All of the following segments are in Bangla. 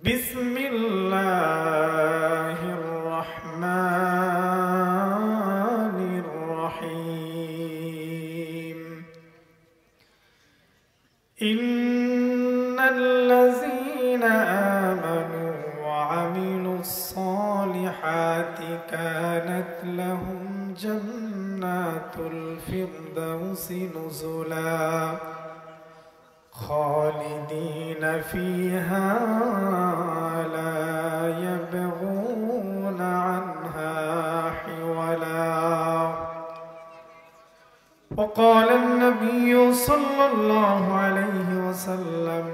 بسم الله الرحمن الرحيم إن الذين آمنوا وعملوا الصالحات كانت لهم جنات الفردوس نزلا خالدين فيها لا يبغون عنها حولا وقال النبي صلى الله عليه وسلم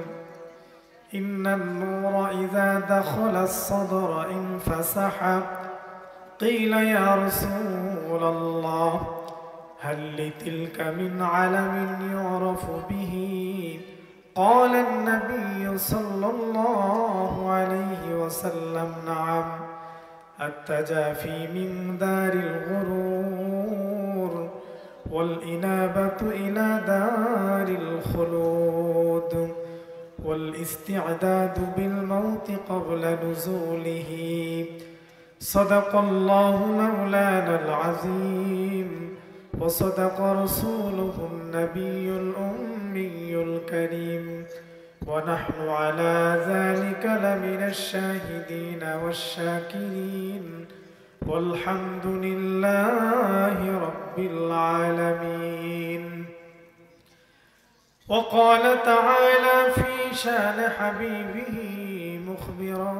إن النور إذا دخل الصدر انفسح قيل يا رسول الله هل لتلك من علم يعرف به قال النبي صلى الله عليه وسلم نعم التجافي من دار الغرور والإنابة إلى دار الخلود والاستعداد بالموت قبل نزوله صدق الله مولانا العظيم وصدق رسوله النبي الأمي الكريم ونحن على ذلك لمن الشاهدين والشاكرين والحمد لله رب العالمين وقال تعالى في شان حبيبه مخبرا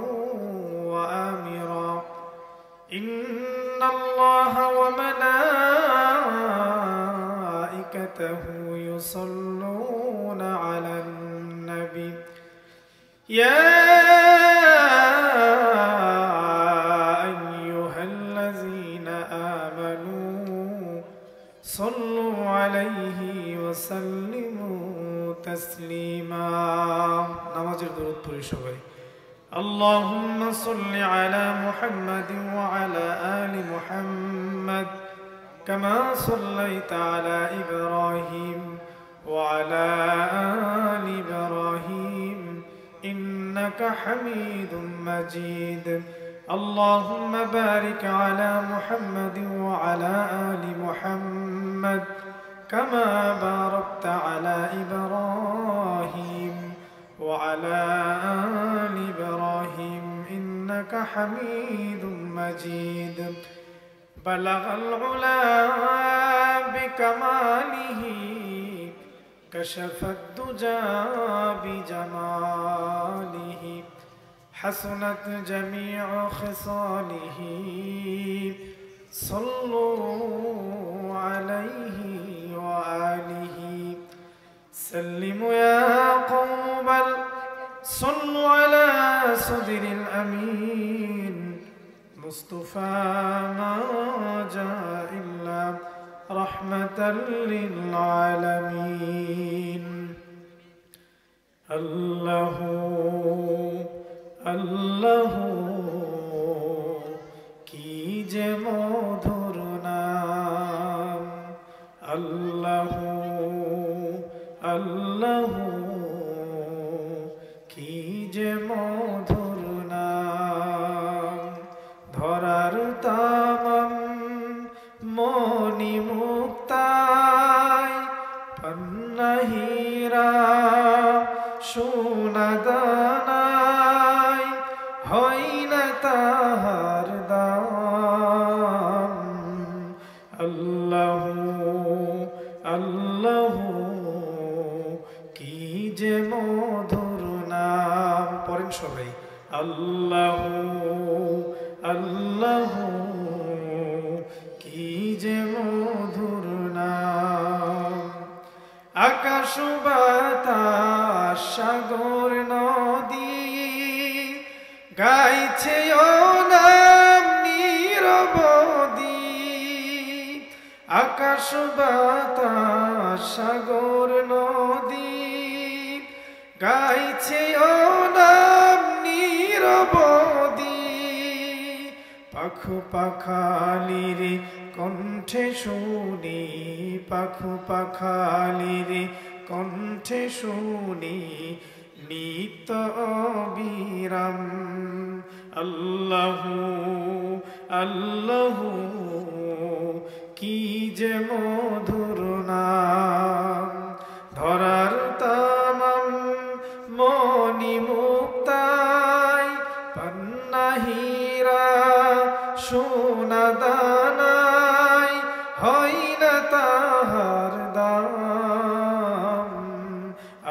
وآمرا إن الله وملائكته يصلون على النبي يا أيها الذين آمنوا صلوا عليه وسلموا تسليما نمازের দরুদ পড়ি সবাই اللهم صل على محمد وعلى آل محمد كما صليت على إبراهيم وعلى آل إبراهيم إنك حميد مجيد اللهم بارك على محمد وعلى آل محمد كما باركت على إبراهيم وعلى آل إبراهيم إنك حميد مجيد بلغ العلا بكماله كشف الدجى بجماله حسنت جميع خصاله صلوا عليه وآله سلموا يا قوم بل صلوا على صدر الأمين مصطفى ما جاء إلا رحمة للعالمين الله الله কি যে মধুর নাম আল্লাহ আল্লাহ কি যে মধুর নাম ধরার তামাম মনি মুক্তায় পান্না হীরা সোনা দানায় হয় না তাহার দাম আল্লাহ আল্লাহ কি যে মধুর নাম পড়েন সবাই আল্লাহ আল্লাহ কি যে মধুর নাম আকাশ বাতাস সাগর নদী গাইছে ও নাম নিরবধি আকাশ বাতাস সাগর নদী গাইছে ও নাম নিরবধি পাখু পাখালির কণ্ঠে শুনি পাখু পাখালির কণ্ঠে শুনি নিত্য অবিরাম। আল্লাহু আল্লাহু কি যে মধুর নাম, ধরার তামাম মনি মুক্তায় পান্না হীরা সোনা দানায় হয় না তাহার দাম।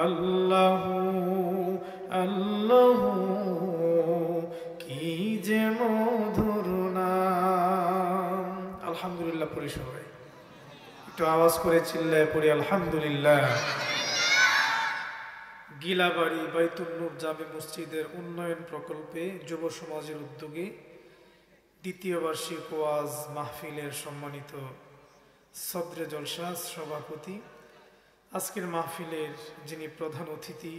আল্লাহু আল্লাহু কি যে মধুর নাম। আলহামদুলিল্লাহ পড়ি সবাই, একটু আওয়াজ করে চিল্লায় পড়ি আলহামদুলিল্লাহ। গিলাবাড়ি বাইতুল নূর জামে মসজিদের উন্নয়ন প্রকল্পে যুব সমাজের উদ্যোগে দ্বিতীয় বার্ষিক ওয়াজ মাহফিলের সম্মানিত সদরে জলসা সভাপতি, আজকের মাহফিলের যিনি প্রধান অতিথি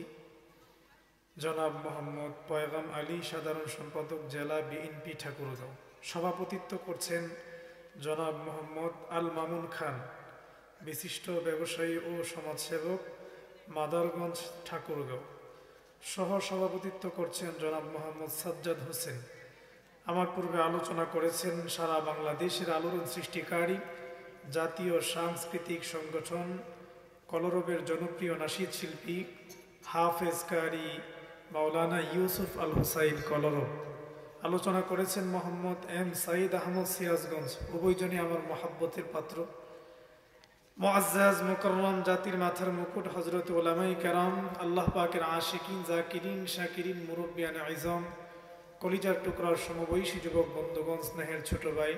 জনাব মোহাম্মদ পয়গাম আলী, সাধারণ সম্পাদক জেলা বিএনপি ঠাকুরগাঁও। সভাপতিত্ব করছেন জনাব মোহাম্মদ আল মামুন খান, বিশিষ্ট ব্যবসায়ী ও সমাজসেবক, মাদারগঞ্জ ঠাকুরগাঁও। সহ সভাপতিত্ব করছেন জনাব মোহাম্মদ সাজ্জাদ হোসেন। আমার পূর্বে আলোচনা করেছেন সারা বাংলাদেশের আলোড়ন সৃষ্টিকারী জাতীয় সাংস্কৃতিক সংগঠন কলরবের জনপ্রিয় নাশিদ শিল্পী হাফেজ কারি মাওলানা ইউসুফ আল হুসাইন কলরব। আলোচনা করেছেন মোহাম্মদ এম সাইদ আহমদ সিরাজগঞ্জ। উভয়জনই আমার মহাব্বতের পাত্র। মুআজ্জাজ মুকাররম জাতির মাথার মুকুট হযরত উলামায়ে কেরাম, আল্লাহ পাকের আশিকিন জাকিরিন শাকিরিন মুরব্বিয়ান আযম, কলিজার টুকরার সমবয়সী যুবক বন্ধুগণ, স্নেহের ছোট ভাই,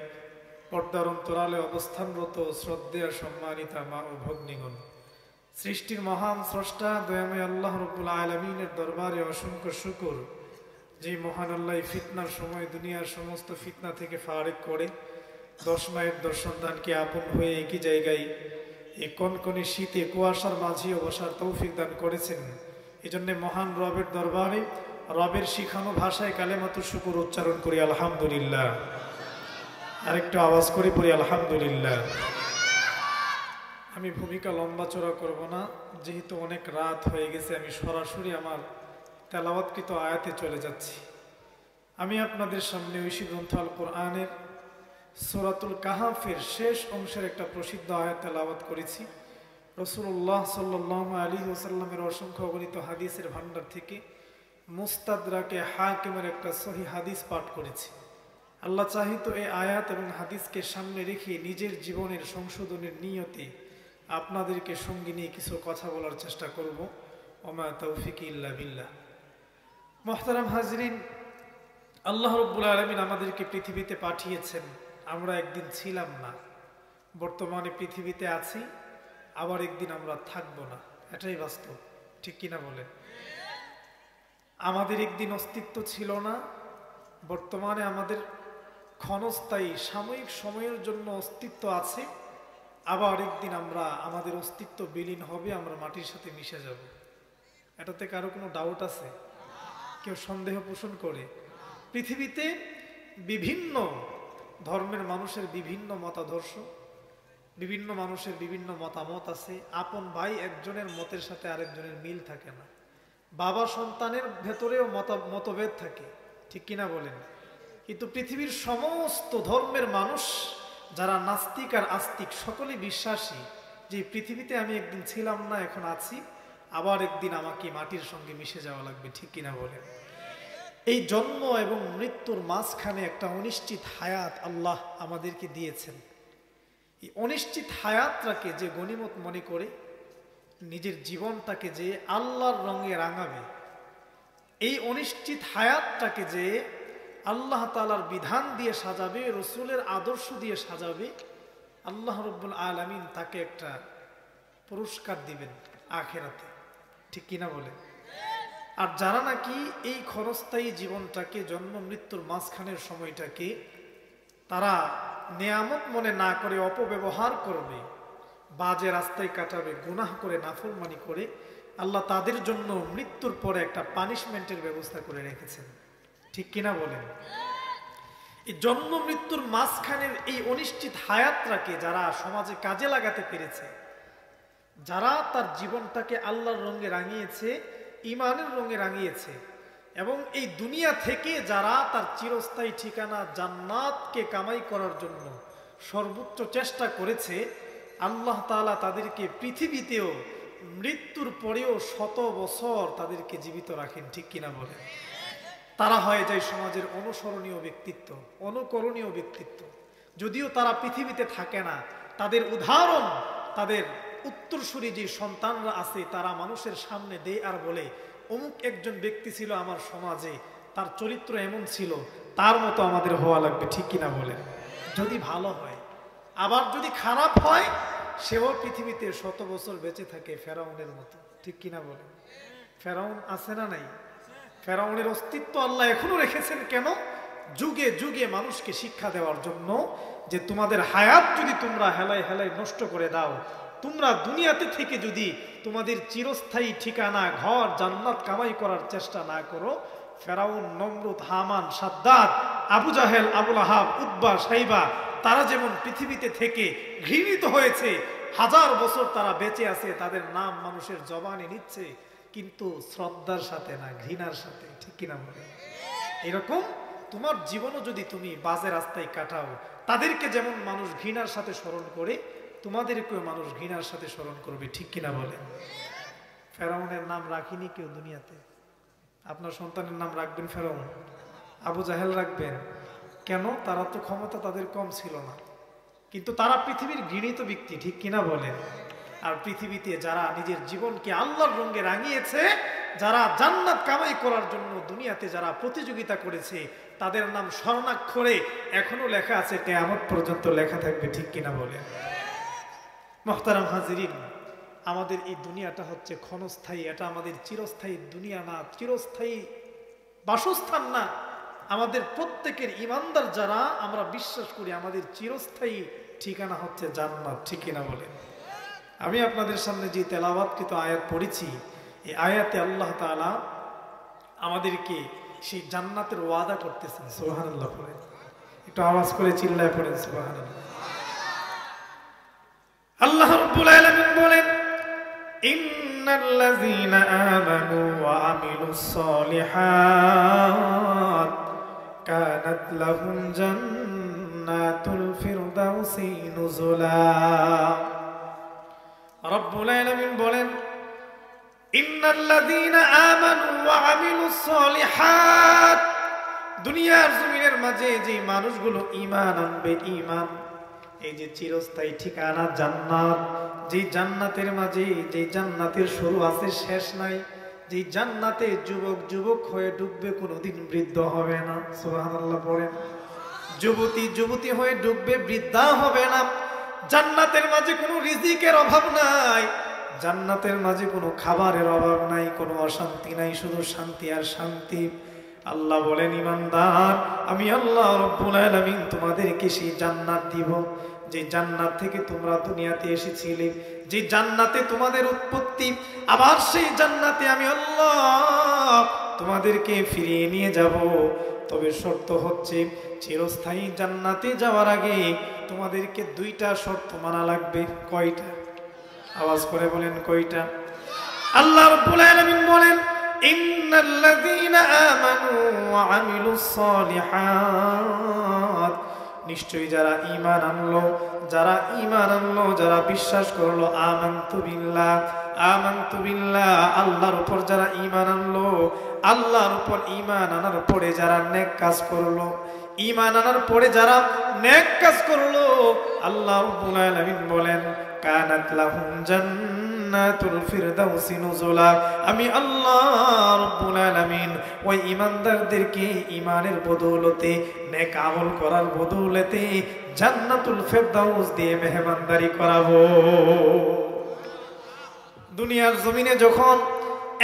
পর্দার অন্তরালে অবস্থানরত শ্রদ্ধেয় সম্মানিতা মা ও ভগ্নীগণ, সৃষ্টির মহান স্রষ্টা দয়াময় আল্লাহ রাব্বুল আলামিনের দরবারে অসংখ্য শুকর, যে মহান আল্লাহ ফিতনার সময় দুনিয়ার সমস্ত ফিতনা থেকে ফারেক করে 10 মায়ের দর্শন দানকে আপন হয়ে একই জায়গায় এই কনকনে শীতে কুয়াশার মাঝেও বসার তৌফিক দান করেছেন। এজন্য মহান রবের দরবারে রবের শিখানো ভাষায় কালেমাতুর শুকর উচ্চারণ করি আলহামদুলিল্লাহ। আরেকটু আওয়াজ করে পড়ি আলহামদুলিল্লাহ। আমি ভূমিকা লম্বা চড়া করব না, যেহেতু অনেক রাত হয়ে গেছে। আমি সরাসরি আমার তেলাওয়াতকৃত আয়াতে চলে যাচ্ছি। আমি আপনাদের সামনে ঐশী গ্রন্থ আল কোরআনের সূরাতুল কাহাফের শেষ অংশের একটা প্রসিদ্ধ আয়াত তেলাওয়াত করেছি। রাসূলুল্লাহ সাল্লাল্লাহু আলাইহি ওয়াসাল্লামের অসংখ্য অগণিত হাদিসের ভান্ডার থেকে মুস্তাদরাকে হাকিমের একটা সহিহ হাদিস পাঠ করেছি। আল্লাহ চাহিত এই আয়াত এবং হাদিসকে সামনে রেখে নিজের জীবনের সংশোধনের নিয়তে আপনাদেরকে সঙ্গে নিয়ে কিছু কথা বলার চেষ্টা করব। ওমা তাওফিকি ইল্লা বিল্লাহ। মুহতারাম হাজরিন, আল্লাহ রাব্বুল আলামিন আমাদেরকে পৃথিবীতে পাঠিয়েছেন। আমরা একদিন ছিলাম না, বর্তমানে পৃথিবীতে আছি, আবার একদিন আমরা থাকব না। এটাই বাস্তব, ঠিক কিনা বলেন? আমাদের একদিন অস্তিত্ব ছিল না, বর্তমানে আমাদের ক্ষণস্থায়ী সাময়িক সময়ের জন্য অস্তিত্ব আছে, আবার একদিন আমরা আমাদের অস্তিত্ব বিলীন হবে, আমরা মাটির সাথে মিশে যাব। এটাতে কারো কোনো ডাউট আছে? কেউ সন্দেহ পোষণ করে? পৃথিবীতে বিভিন্ন ধর্মের মানুষের বিভিন্ন মতাদর্শ, বিভিন্ন মানুষের বিভিন্ন মতামত আছে। আপন ভাই একজনের মতের সাথে আরেকজনের মিল থাকে না। বাবা সন্তানের ভেতরেও মতভেদ থাকে, ঠিক কিনা বলেন? কিন্তু পৃথিবীর সমস্ত ধর্মের মানুষ যারা নাস্তিক আর আস্তিক সকলেই বিশ্বাসী যে পৃথিবীতে আমি একদিন ছিলাম না, এখন আছি, আবার একদিন আমাকে মাটির সঙ্গে মিশে যাওয়া লাগবে, ঠিক কিনা বলেন? এই জন্ম এবং মৃত্যুর মাঝখানে একটা অনিশ্চিত হায়াত আল্লাহ আমাদেরকে দিয়েছেন। এই অনিশ্চিত হায়াতটাকে যে গনিমত মনে করে নিজের জীবনটাকে যে আল্লাহর রঙে রাঙাবে, এই অনিশ্চিত হায়াতটাকে যে আল্লাহ তাআলার বিধান দিয়ে সাজাবে, রসুলের আদর্শ দিয়ে সাজাবে, আল্লাহ রাব্বুল আলামিন তাকে একটা পুরস্কার দিবেন আখিরাতে, ঠিক কিনা বলেন? আর যারা নাকি এই ক্ষণস্থায়ী জীবনটাকে, জন্ম মৃত্যুর মাঝখানের সময়টাকে তারা নেয়ামত মনে না করে অপব্যবহার করবে, বাজে রাস্তায় কাটাবে, গুনাহ করে নাফরমানি করে, আল্লাহ তাদের জন্য মৃত্যুর পরে একটা পানিশমেন্টের ব্যবস্থা করে রেখেছেন, ঠিক কিনা বলেন? এই জন্ম মৃত্যুর মাঝখানের এই অনিশ্চিত হায়াতটাকে যারা সমাজে কাজে লাগাতে পেরেছে, যারা তার জীবনটাকে আল্লাহর রঙে রাঙিয়েছে, ঈমানের রঙে রাঙিয়েছে এবং এই দুনিয়া থেকে যারা তার চিরস্থায়ী ঠিকানা জান্নাতকে কামাই করার জন্য সর্বোচ্চ চেষ্টা করেছে, আল্লাহ তাআলা তাদেরকে পৃথিবীতেও মৃত্যুর পরেও 100 বছর তাদেরকে জীবিত রাখেন, ঠিক কিনা বলেন? তারা হয়ে যায় সমাজের অনুসরণীয় ব্যক্তিত্ব, অনুকরণীয় ব্যক্তিত্ব। যদিও তারা পৃথিবীতে থাকে না, তাদের উদাহরণ, তাদের উত্তরসূরি যে সন্তানরা আছে তারা মানুষের সামনে দেয় আর বলে অমুক একজন ব্যক্তি ছিল আমার সমাজে, তার চরিত্র এমন ছিল, তার মতো আমাদের হওয়া লাগবে, ঠিক কিনা বলেন? যদি ভালো হয়। আবার যদি খারাপ হয়, সেও পৃথিবীতে 100 বছর বেঁচে থাকে ফেরাউনের মতো, ঠিক কিনা বলেন? ফেরাউন আছে না নাই? ফেরাউনের অস্তিত্ব আল্লাহ এখনো রেখেছেন কেন? যুগে যুগে মানুষকে শিক্ষা দেওয়ার জন্য যে তোমাদের হায়াত যদি তোমরা হেলায় হেলায় নষ্ট করে দাও, তোমরা দুনিয়াতে থেকে যদি তোমাদের চিরস্থায়ী ঠিকানা ঘর জান্নাত কামাই করার চেষ্টা না করো, ফেরাউন, নমরুদ, হামান, সাদ্দাত, আবু জাহেল, আবুল আহাব, উতবা, সাইবা তারা যেমন পৃথিবীতে থেকে ঘৃণিত হয়েছে, 1000 বছর তারা বেঁচে আছে, তাদের নাম মানুষের জবানে নিচ্ছে, কিন্তু শ্রদ্ধার সাথে না, ঘৃণার সাথে, ঠিক কিনা বলে? এরকম তোমার জীবনও যদি তুমি বাজে রাস্তায় কাটাও, তাদেরকে যেমন মানুষ ঘৃণার সাথে স্মরণ করে, তোমাদেরকেও মানুষ ঘৃণার সাথে স্মরণ করবে, ঠিক কিনা বলে? ফেরাউনের নাম রাখিনি কেউ দুনিয়াতে। আপনার সন্তানের নাম রাখবেন ফেরাউন, আবু জাহেল রাখবেন কেন? তারা তো ক্ষমতা তাদের কম ছিল না, কিন্তু তারা পৃথিবীর ঘৃণিত ব্যক্তি, ঠিক কিনা বলেন? আর পৃথিবীতে যারা নিজের জীবনকে আল্লাহর রঙে রাঙিয়েছে, যারা জান্নাত কামাই করার জন্য দুনিয়াতে যারা প্রতিযোগিতা করেছে, তাদের নাম স্বর্ণাক্ষরে এখনো লেখা আছে, কিয়ামত পর্যন্ত লেখা থাকবে, ঠিক কিনা বলেন? মুহতারাম হাজিরিন, আমাদের এই দুনিয়াটা হচ্ছে ক্ষণস্থায়ী, এটা আমাদের চিরস্থায়ী দুনিয়া না, চিরস্থায়ী বাসস্থান না। আমাদের প্রত্যেকের ইমানদার যারা আমরা বিশ্বাস করি আমাদের চিরস্থায়ী ঠিকানা হচ্ছে জান্নাত, ঠিক কিনা বলেন? আমি আপনাদের সামনে যে তেলাওয়াতকৃত আয়াত পড়েছি, এই আয়াতে আল্লাহ তাআলা আমাদেরকে সেই জান্নাতের ওয়াদা করতেছেন। সুবহানাল্লাহ পড়েন, একটু আওয়াজ করে চিল্লায় পড়েন সুবহানাল্লাহ। আল্লাহ রাব্বুল আলামিন বলেন, ইন্নাল্লাযীনা আমানু ওয়া আমিলুস সলিহাত কানাত লাহুম জান্নাতুল ফিরদাউসি নুজুলা। রব্বুল আলামিন বলেন, ইন্নাল্লাযীনা আমানু ওয়া আমিলুস সলিহাত, দুনিয়ার জমিনের মাঝে যে মানুষগুলো ঈমান আনবে, ঈমান, এই যে চিরস্থায়ী ঠিকানা জান্নাত, যে জান্নাতের মাঝে, যে জান্নাতের শুরু আছে শেষ নাই, যে জান্নাতে যুবক যুবক হয়ে ডুববে, কোনোদিন বৃদ্ধ হবে না। সুবহানাল্লাহ পড়েন। যুবতী যুবতী হয়ে ডুববে, বৃদ্ধা হবে না। জান্নাতের মাঝে কোনো রিজিকের অভাব নাই, জান্নাতের মাঝে কোনো খাবারের অভাব নাই, কোনো অশান্তি নাই, শুধু শান্তি আর শান্তি। আল্লাহ বলেন, ঈমানদার, আমি আল্লাহ রাব্বুল আলামিন তোমাদেরকে সেই জান্নাত দিব, যে জান্নাত থেকে তোমরা দুনিয়াতে এসেছিলে, যে জান্নাতে তোমাদের উৎপত্তি, আবার সেই জান্নাতে আমি আল্লাহ তোমাদেরকে ফিরিয়ে নিয়ে যাব। তবে শর্ত হচ্ছে, চিরস্থায়ী জান্নাতে যাওয়ার আগে তোমাদেরকে 2টা শর্ত মানা লাগবে। কয়টা? আওয়াজ করে বলেন, কয়টা? আল্লাহ রাব্বুল আলামিন বলেন, ইন্নাল্লাযীনা আমানু ওয়া আমিলুস সলিহাত, নিশ্চয়ই যারা ঈমান আনলো, যারা ঈমান আনলো, যারা বিশ্বাস করলো, আমানতু বিল্লাহ, আমানতু বিল্লাহ, আল্লাহর উপর যারা ঈমান আনলো, আল্লাহর উপর ঈমান আনার পরে যারা নেক কাজ করলো, ঈমান আনার পরে যারা নেক কাজ করলো, আল্লাহ রাব্বুল আলামিন বলেন, কানাত লাহুম জান্নাতুল ফিরদাউসি নুজুলা, আমি আল্লাহ রাব্বুল আলামিন ওই ঈমানদারদেরকে ঈমানের বদৌলতে, নেক আমল করার বদৌলতে জান্নাতুল ফিরদাউস দিয়ে মেহমানদারি করাবো। দুনিয়ার জমিনে যখন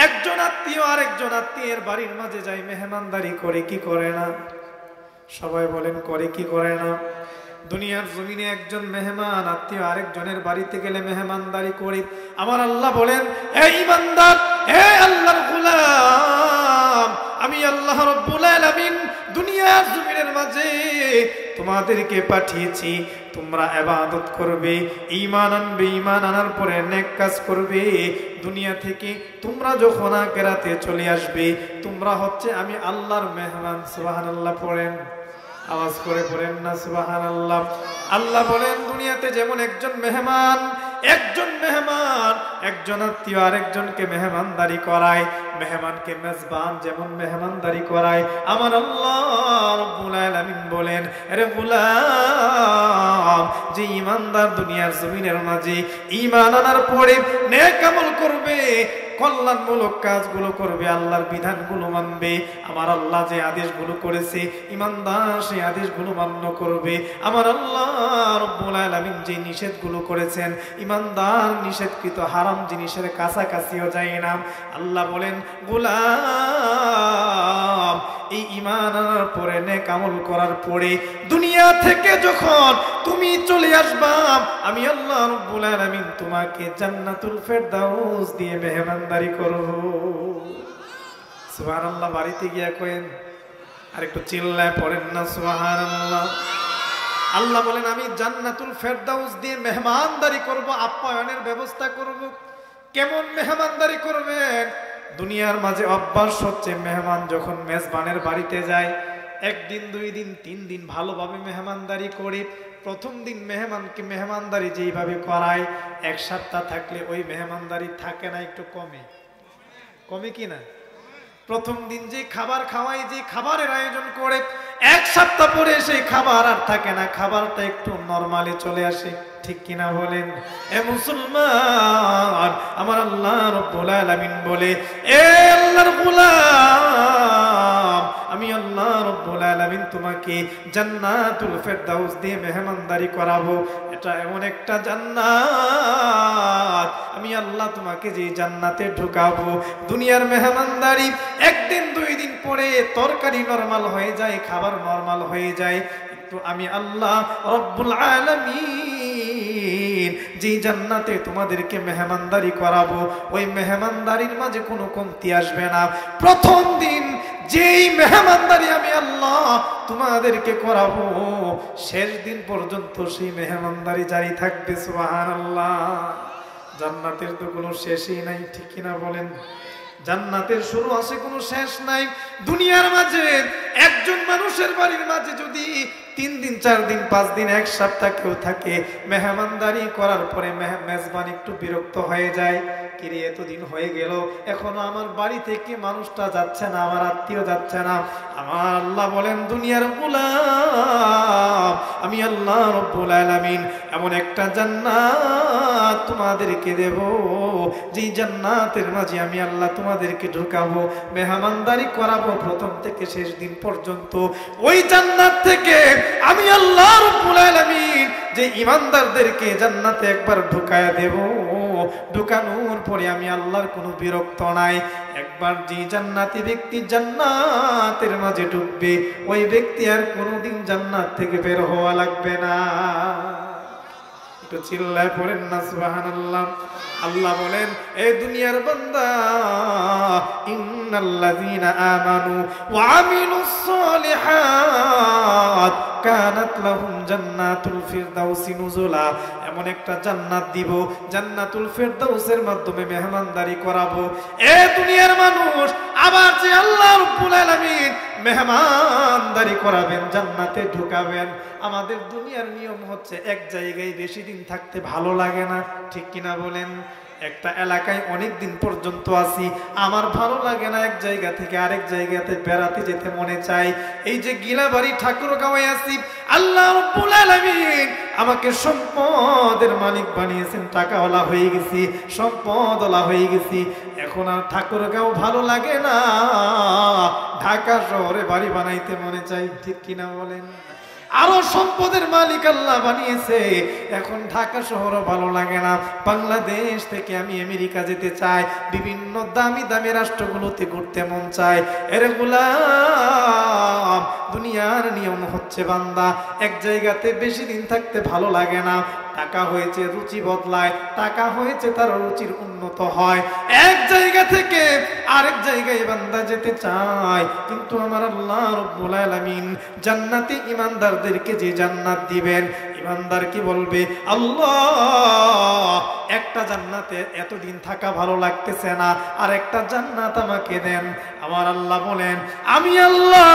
একজন আত্মীয় আরেকজন আত্মীয়ের বাড়ির মাঝে যায় মেহমানদারি করে, কি করে না? সবাই বলেন, করে কি করে না? দুনিয়ার জমিনে একজন মেহমান আত্মীয় আরেকজনের বাড়িতে গেলে মেহমানদারি করে। আমার আল্লাহ বলেন, হে ঈমানদার, হে আল্লাহর গোলাম, আমি আল্লাহ রাব্বুল আলামিন দুনিয়ার জমিনের মাঝে তোমাদেরকে পাঠিয়েছি, তোমরা ইবাদত করবে, ঈমান আনবে, ঈমান আনার পরে নেক কাজ করবে। দুনিয়া থেকে তোমরা যখন আখিরাতে চলে আসবে, তোমরা হচ্ছে আমি আল্লাহর মেহমান। সুবহানাল্লাহ পড়েন, আওয়াজ করে পড়েন না সুবহানাল্লাহ। আল্লাহ বলেন দুনিয়াতে যেমন একজন মেহমান একজন আত্মীয় আরেকজনকে মেহমানদারি করায়, মেহমানকে মেজবান যেমন মেহমানদারি করায়, আমার আল্লাহ রাব্বুল আলামিন বলেন আরে গোলাম, যে ঈমানদার দুনিয়ার জমিনের মাঝে ঈমান আনার পরে নেক আমল করবে, কল্যাণমূলক কাজগুলো করবে, আল্লাহর বিধানগুলো মানবে, আমার আল্লাহ যে আদেশগুলো করেছে ঈমানদার সেই আদেশগুলো মান্য করবে, আমার আল্লাহ রাব্বুল আলামিন যে নিষেধগুলো করেছেন ঈমানদার নিষেধকৃত হারাম জিনিসের কাছাকাছিও যায় না। আল্লাহ বলেন গোলাম, এই ঈমান আনার পরে নেক আমল করার পরে দুনিয়া থেকে যখন তুমি চলে আসবা, আমি আল্লাহ রাব্বুল আলামিন তোমাকে জান্নাতুল ফেরদাউস দিয়ে মেহমানদারি করব। সুবহানাল্লাহ। বাড়িতে গিয়া কইেন, আর একটু চিল্লায় পড়েন না সুবহানাল্লাহ। আল্লাহ বলেন আমি জান্নাতুল ফেরদাউস দিয়ে মেহমানদারি করব, আপ্যায়নের ব্যবস্থা করব। কেমন মেহমানদারি করবেন? দুনিয়ার মাঝে অভ্যাস হচ্ছে মেহমান যখন মেজবানের বাড়িতে যায়, একদিন, 2 দিন, 3 দিন ভালোভাবে মেহমানদারি করে, প্রথম দিন মেহমানকে মেহমানদারি যেইভাবে করায়, 1 সপ্তাহ থাকলে ওই মেহমানদারি থাকে না, একটু কমে কি না? প্রথম দিন যে খাবার খাওয়াই, যে খাবারের আয়োজন করে, 1 সপ্তাহ পরে সেই খাবার আর থাকে না, খাবারটা একটু নরমালি চলে আসে, ঠিক কিনা বলেন? এ মুসলমান, আমার আল্লাহ রাব্বুল আলামিন বলে এ আল্লাহর গোলাম, আমি আল্লাহ রাব্বুল আলামিন তোমাকে জান্নাতুল ফেরদাউস দিয়ে মেহমানদারি করাবো। এটা এমন একটা জান্নাত, আমি আল্লাহ তোমাকে যে জান্নাতে ঢুকাবো, দুনিয়ার মেহমানদারি 1 দিন 2 দিন পরে তরকারি নরমাল হয়ে যায়, খাবার নরমাল হয়ে যায়, কিন্তু আমি আল্লাহ রাব্বুল আলামিন যে জান্নাতে তোমাদেরকে মেহমানদারি করাবো, ওই মেহমানদারির মাঝে কোনো কমতি আসবে না। প্রথম দিন যেই মেহমানদারি আমি আল্লাহ তোমাদেরকে করাবো, শেষ দিন পর্যন্ত সেই মেহমানদারি জারি থাকবে। সুবহানাল্লাহ। জান্নাতের তো কোনো শেষই নাই, ঠিক কিনা বলেন? জান্নাতের শুরু আছে, কোনো শেষ নাই। দুনিয়ার মাঝে একজন মানুষের বাড়ির মাঝে যদি 3 দিন, 4 দিন, 5 দিন, 1 সপ্তাহ কেউ থাকে, মেহমানদারি করার পরে মেজবান একটু বিরক্ত হয়ে যায়, কিরে এতদিন হয়ে গেল এখনো আমার বাড়ি থেকে মানুষটা যাচ্ছে না, আমার আত্মীয় যাচ্ছে না। আমার আল্লাহ বলেন দুনিয়ার গোলাম, আমি আল্লাহ রাব্বুল আলামিন এমন একটা জান্নাত তোমাদেরকে দেব, যেই জান্নাতের মাঝে আমি আল্লাহ তোমাদেরকে ঢুকাবো, মেহমানদারি করাবো প্রথম থেকে শেষ দিন পর্যন্ত। ওই জান্নাত থেকে আমি আল্লাহ রাব্বুল আলামিন যে ঈমানদারদেরকে জান্নাতে একবার ঢুকায়া দেব, ঢুকানোর পরে আমি আল্লাহর কোনো বিরক্ত নাই। একবার যে জান্নাতি ব্যক্তি জান্নাতের মাঝে ঢুকবে, ওই ব্যক্তি আর কোনোদিন জান্নাত থেকে বের হওয়া লাগবে না। একটু চিল্লায় পড়েন না সুবহানাল্লাহ। আল্লাহ বলেন এ দুনিয়ার বান্দা, ইন্নাল্লাযীনা আমানু ওয়া আমিলুস সালিহাত কানাত লাহুম জান্নাতুল ফিরদাউসি নুজুলা। এমন একটা জান্নাত দিব, জান্নাতুল ফিরদাউসের মাধ্যমে মেহমানদারি করাবো। এ দুনিয়ার মানুষ, আবার যে আল্লাহ রাব্বুল আলামিন মেহমানদারি করাবেন, জান্নাতে ঢুকাবেন। আমাদের দুনিয়ার নিয়ম হচ্ছে এক জায়গায় বেশি দিন থাকতে ভালো লাগে না, ঠিক কিনা বলেন? একটা এলাকায় অনেক দিন পর্যন্ত আছি, আমার ভালো লাগে না, এক জায়গা থেকে আরেক জায়গাতে বেড়াতে যেতে মনে চায়। এই যে গিলাবাড়ি ঠাকুরগাঁওয়ে আছি, আল্লাহ রাব্বুল আলামিন আমাকে সম্পদের মালিক বানিয়েছেন, টাকাওয়ালা হয়ে গেছি, সম্পদওয়ালা হয়ে গেছি, এখন আর ঠাকুরগাঁও ভালো লাগে না, ঢাকা শহরে বাড়ি বানাইতে মনে চাই, ঠিক কিনা বলেন? আরো সম্পদের মালিক আল্লাহ বানিয়েছে, এখন ঢাকা শহরও ভালো লাগে না, বাংলাদেশ থেকে আমি আমেরিকা যেতে চাই, বিভিন্ন দামি দামি রাষ্ট্রগুলোতে ঘুরতে মন চায়। এর গোলাম, দুনিয়ার নিয়ম হচ্ছে বান্দা এক জায়গাতে বেশি দিন থাকতে ভালো লাগে না, টাকা হয়েছে রুচি বদলায়, টাকা হয়েছে তার রুচির উন্নত হয়, এক জায়গা থেকে আরেক জায়গায় বান্দা যেতে চায়। কিন্তু আমার আল্লাহ রব্বুল আলামিন জান্নাতে ইমানদারদেরকে যে জান্নাত দিবেন, ইমানদার কি বলবে, আল্লাহ একটা জান্নাতে এতদিন থাকা ভালো লাগতেছে না, আর একটা জান্নাত আমাকে দেন। আমার আল্লাহ বলেন, আমি আল্লাহ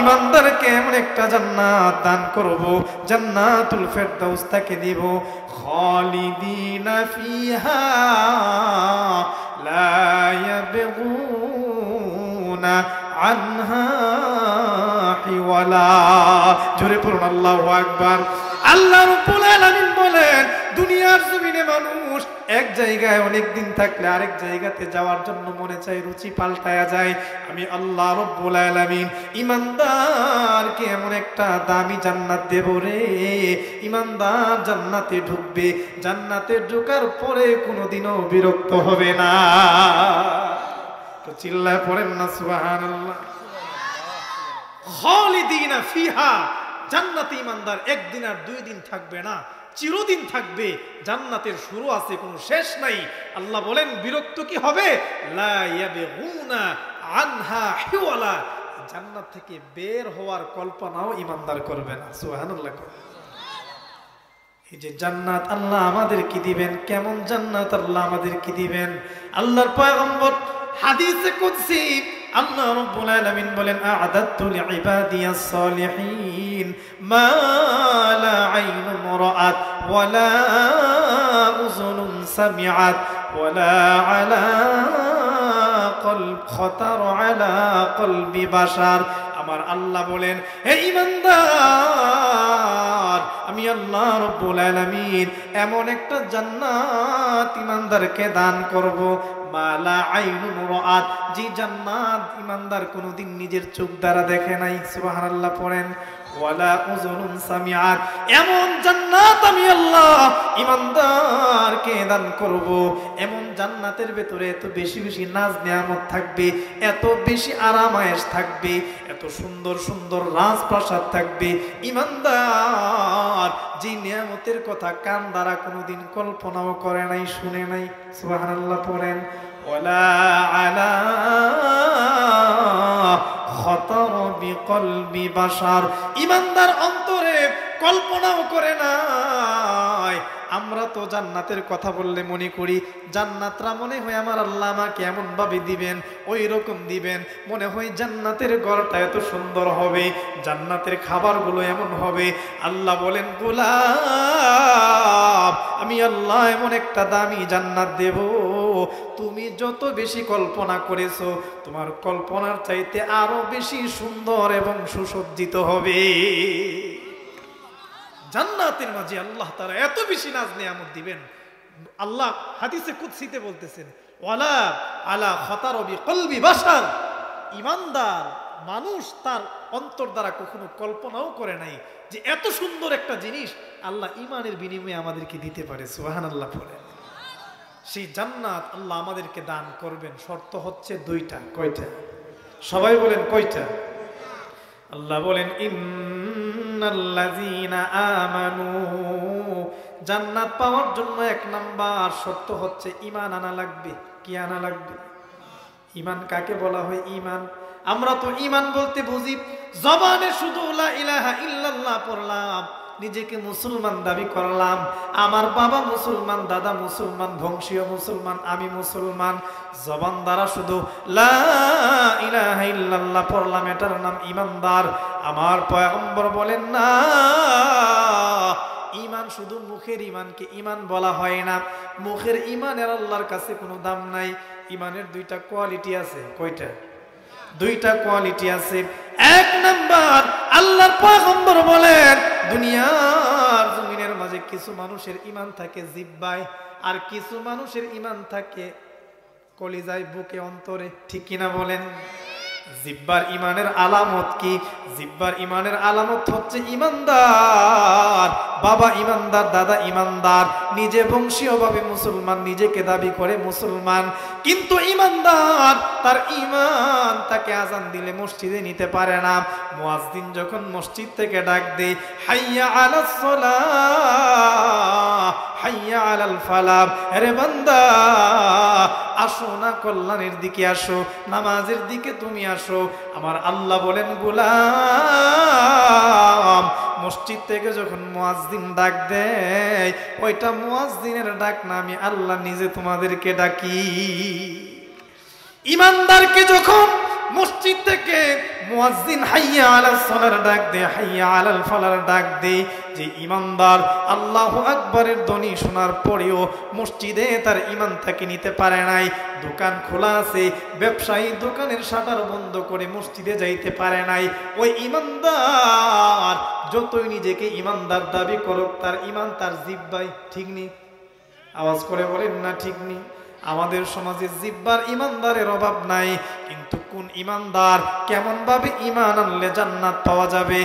ইমানদারকে এমন একটা জান্নাত দান করব, জান্নাতুল ফেরদাউস তাকে দিব, খালিদিনা ফিহা লা ইয়াবগুনা আনহা হিওয়ালা। জোরে পড়ুন আল্লাহু আকবার। আল্লাহ রাব্বুল আলামিন বলেন, দুনিয়ার জমিনে মানুষ এক জায়গায় অনেক দিন থাকলে আরেক জায়গাতে যাওয়ার জন্য মনে চায়, রুচি পাল্টায়া যায়। আমি আল্লাহ রাব্বুল আলামিন ইমানদারকে এমন একটা দামি জান্নাত দেব রে, ইমানদার জান্নাতে ঢুকবে, জান্নাতে ঢোকার পরে কোনোদিনও বিরক্ত হবে না। তো চিল্লায় পড়েন না সুবহানাল্লাহ। খালিদিনা ফিহা, জান্নাতে ইমানদার একদিন আর 2 দিন থাকবে না, চিরদিন থাকবে। জান্নাতের শুরু আছে, কোনো শেষ নাই। আল্লাহ বলেন, বিরক্ত কি হবে, লা ইয়াবগুনা আনহা হিওয়ালা, জান্নাত থেকে বের হওয়ার কল্পনাও ইমানদার করবে না। সুবহানাল্লাহ। এই যে জান্নাত আল্লাহ আমাদেরকে দিবেন, কেমন জান্নাত আল্লাহ আমাদেরকে দিবেন। আল্লাহর পয়গম্বর হাদিসে কুদসি আল্লাহ রাব্বুল আলামিন বলেন, আ'দাতু লিইবাদিয়াস সালিহিন মা লা আইনুন রাআত ওয়া লা উযুনুন সামিআত ওয়া লা আলা খাতার আলা কলবি বাশার। আমার আল্লাহ বলেন, হে ঈমানদার, আমি আল্লাহ রাব্বুল আলামিন এমন একটা জান্নাত ঈমানদারকে দান করব, মালা আইনুন রাআত, যে জান্নাত ঈমানদার কোনোদিন নিজের চোখ দ্বারা দেখে নাই। সুবহানাল্লাহ পড়েন। ওয়ালা উযুনুন সামিআত, এমন জান্নাত আমি আল্লাহ ঈমানদারকে দান করব। এমন জান্নাতের ভেতরে এত বেশি বেশি নাজ নিয়ামত থাকবে, এত বেশি আরাম আয়েশ থাকবে, এত সুন্দর সুন্দর রাজপ্রাসাদ থাকবে। ঈমানদার যে নিয়ামতের কথা কান দ্বারা কোনোদিন কল্পনাও করে নাই, শুনে নাই। সুবহানাল্লাহ পড়েন। ওয়ালা আলা খাতার বিকলবি বাশার, ঈমানদার অন্তরে কল্পনাও করে নাই। আমরা তো জান্নাতের কথা বললে মনে করি জান্নাতরা মনে হয় আমার আল্লাহ আমাকে এমন ভাবে দিবেন, ওই রকম দিবেন, মনে হয় জান্নাতের ঘরটা এত সুন্দর হবে, জান্নাতের খাবারগুলো এমন হবে। আল্লাহ বলেন, গোলাম, আমি আল্লাহ এমন একটা দামি জান্নাত দেব, তুমি যত বেশি কল্পনা করেছো তোমার কল্পনার চাইতে আরো বেশি সুন্দর এবং সুসজ্জিত হবে। জান্নাতের মাঝে আল্লাহ তাআলা এত বেশি নাজ নিয়ামত দিবেন। আল্লাহ হাদিসে কুদসিতে বলতেছেন, ওয়ালা আলা খাতার বিকলবি বাশার, ঈমানদার মানুষ তার অন্তর দ্বারা কখনো কল্পনাও করে নাই যে এত সুন্দর একটা জিনিস আল্লাহ ঈমানের বিনিময়ে আমাদেরকে দিতে পারে। সুবহানাল্লাহ পড়ে। সেই জান্নাত আল্লাহ আমাদেরকে দান করবেন, শর্ত হচ্ছে 2টা। কয়টা? সবাই বলেন কয়টা? আল্লাহ বলেন, ইন্নাল্লাযীনা আমানু, জান্নাত পাওয়ার জন্য 1 নাম্বার শর্ত হচ্ছে ঈমান আনা লাগবে। কি আনা লাগবে? ঈমান কাকে বলা হয়? ঈমান, আমরা তো ঈমান বলতে বুঝি জবানে শুধু লা ইলাহা ইল্লাল্লাহ পড়লাম, নিজেকে মুসলমান দাবি করলাম, আমার বাবা মুসলমান, দাদা মুসলমান, বংশীয় মুসলমান, আমি মুসলমান, জবান দ্বারা শুধু লা ইলাহা ইল্লাল্লাহ পড়লাম, এটার নাম ঈমানদার। আমার পয়গম্বর বলেন না, ঈমান শুধু মুখের ঈমানকে ঈমান বলা হয় না। মুখের ঈমানের আল্লাহর কাছে কোনো দাম নাই। ঈমানের 2টা কোয়ালিটি আছে। কয়টা? 2টা কোয়ালিটি আছে। 1 নাম্বার, আল্লাহর পয়গম্বর বলেন, দুনিয়ার জমিনের মাঝে কিছু মানুষের ঈমান থাকে জিহ্বায়, আর কিছু মানুষের ঈমান থাকে কলিজায়, বুকে, অন্তরে। ঠিক কিনা বলেন? জিব্বার ইমানের আলামত কি? জিব্বার ইমানের আলামত হচ্ছে ইমানদার বাবা ইমানদার, দাদা ইমানদার, নিজে বংশীয়ভাবে মুসলমান, নিজেকে দাবি করে মুসলমান, কিন্তু ইমানদার তার ইমান তাকে আজান দিলে মসজিদে নিতে পারে না। মুয়াজ্জিন যখন মসজিদ থেকে ডাক দেয়, হাইয়া আলাস সালাহ হাইয়া আলাল ফালাহ, আরে বান্দা আসো না, কল্যাণের দিকে আসো, নামাজের দিকে তুমি আসো। আমার আল্লাহ বলেন, গোলাম মসজিদ থেকে যখন মুয়াজ্জিন ডাক দেয়, ওইটা মুয়াজ্জিনের ডাক না, আমি আল্লাহ নিজে তোমাদেরকে ডাকি। ইমানদারকে যখন মসজিদ থেকে মুয়াজ্জিন হাইয়া আলাস সালার ডাক দে, হাইয়া আলাল ফালার ডাক দে, যে ইমানদার আল্লাহু আকবারের ধ্বনি শোনার পরেও মসজিদে তার ইমান তাকে নিতে পারে নাই, দোকান খোলা আছে, ব্যবসায়ী দোকানের শাটার বন্ধ করে মসজিদে যাইতে পারে নাই, ওই ইমানদার যতই নিজেকে ইমানদার দাবি করুক, তার ইমান তার জিহ্বায় ঠিক নেই। আওয়াজ করে বলেন না ঠিক নেই। আমাদের সমাজে জিহ্বার ইমানদারের অভাব নাই, কিন্তু কোন ইমানদার কেমন ভাবে ঈমান আনলে জান্নাত পাওয়া যাবে?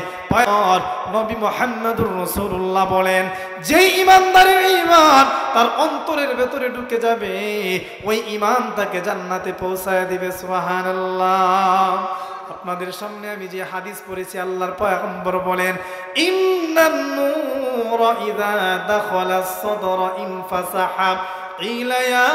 নবী মুহাম্মদুর রাসূলুল্লাহ বলেন, যে ইমানদারের ঈমান তার অন্তরের ভেতরে ঢুকে যাবে, ওই ঈমান তাকে জান্নাতে পৌঁছায় দিবে। সুবহানাল্লাহ। আপনাদের সামনে আমি যে হাদিস পড়েছি, আল্লাহর পয়গম্বর বলেন, ইন্নান নূরা ইযা দাখালাস সাদরা ইনফাসাহা قيل يا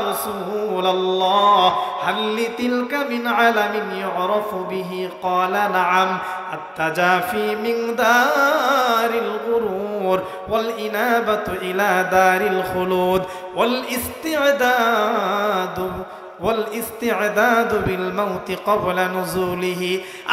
رسول الله هل لتلك من علم يعرف به قال نعم التجافي من دار الغرور والإنابة إلى دار الخلود والاستعداد بالموت قبل نزوله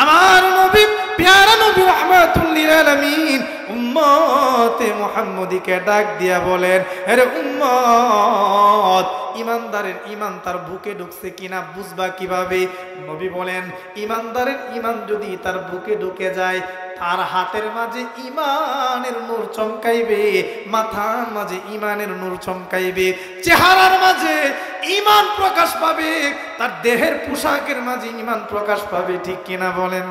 আমার নবী প্যারা নবী রাহমাতুল লিল আলামিন উম্মতে মুহাম্মদীকে ডাক দিয়া বলেন, আরে উম্মত, ইমানদারের ইমান তার বুকে ঢুকছে কিনা বুঝবা কিভাবে? নবী বলেন, ইমানদারের ইমান যদি তার বুকে ঢুকে যায়, তার হাতের মাঝে ইমানের নূর চমকাইবে, মাথার মাঝে ইমানের নূর চমকাইবে, চেহারার মাঝে ইমান প্রকাশ পাবে, তার দেহের পোশাকের মাঝে ইমান প্রকাশ পাবে। ঠিক কিনা বলেন?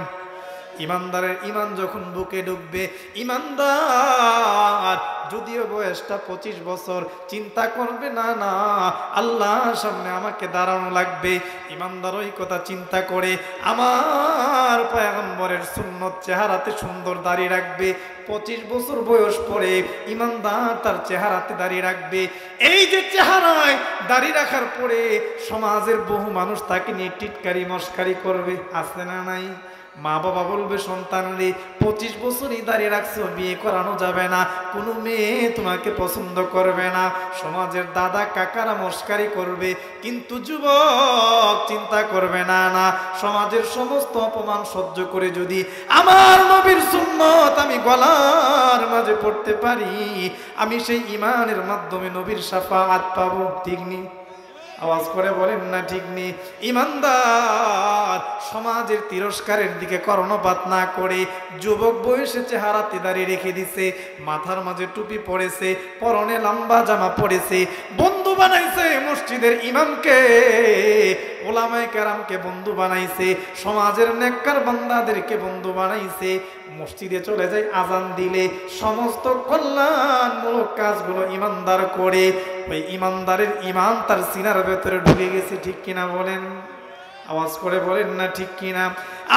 ইমানদারের ইমান যখন বুকে ঢুকবে, ইমানদার যদিও বয়সটা 25 বছর, চিন্তা করবে না না আল্লাহর সামনে আমাকে দাঁড়ানো লাগবে। ইমানদার ওই কথা চিন্তা করে আমার পয়গম্বরের সুন্নত চেহারাতে সুন্দর দাড়ি রাখবে। 25 বছর বয়স পরে ইমানদার তার চেহারাতে দাড়ি রাখবে। এই যে চেহারায় দাড়ি রাখার পরে সমাজের বহু মানুষ তাকে নিয়ে টিটকারি মস্কারি করবে, আছে না নাই? মা বাবা বলবে সন্তানরে, 25 বছরই দাঁড়িয়ে রাখছো, বিয়ে করানো যাবে না, কোনো মেয়ে তোমাকে পছন্দ করবে না, সমাজের দাদা কাকারা মস্কারি করবে, কিন্তু যুবক চিন্তা করবে না না সমাজের সমস্ত অপমান সহ্য করে যদি আমার নবীর সুন্নত আমি গলার মাঝে পড়তে পারি, আমি সেই ঈমানের মাধ্যমে নবীর শাফাআত পাবো। ঠিক নেই? আওয়াজ করে বলেন না ঠিক নেই? ইমানদার সমাজের তিরস্কারের দিকে কর্ণপাত না করে যুবক বয়সে চেহারাতে দাঁড়িয়ে রেখে দিছে, মাথার মাঝে টুপি পড়েছে, পরনে লম্বা জামা পড়েছে, বন্ধু বানাইছে মসজিদের ইমামকে, ওলামায়ে কেরামকে বন্ধু বানাইছে, সমাজের নেককার বান্দাদেরকে বন্ধু বানাইছে, মসজিদে চলে যায় আজান দিলে, সমস্ত কল্যাণমূলক কাজগুলো ইমানদার করে। ওই ইমানদারের ইমান তার সিনার ভেতরে ঢুকে গেছে। ঠিক কিনা বলেন? আওয়াজ করে বলেন না ঠিক কিনা?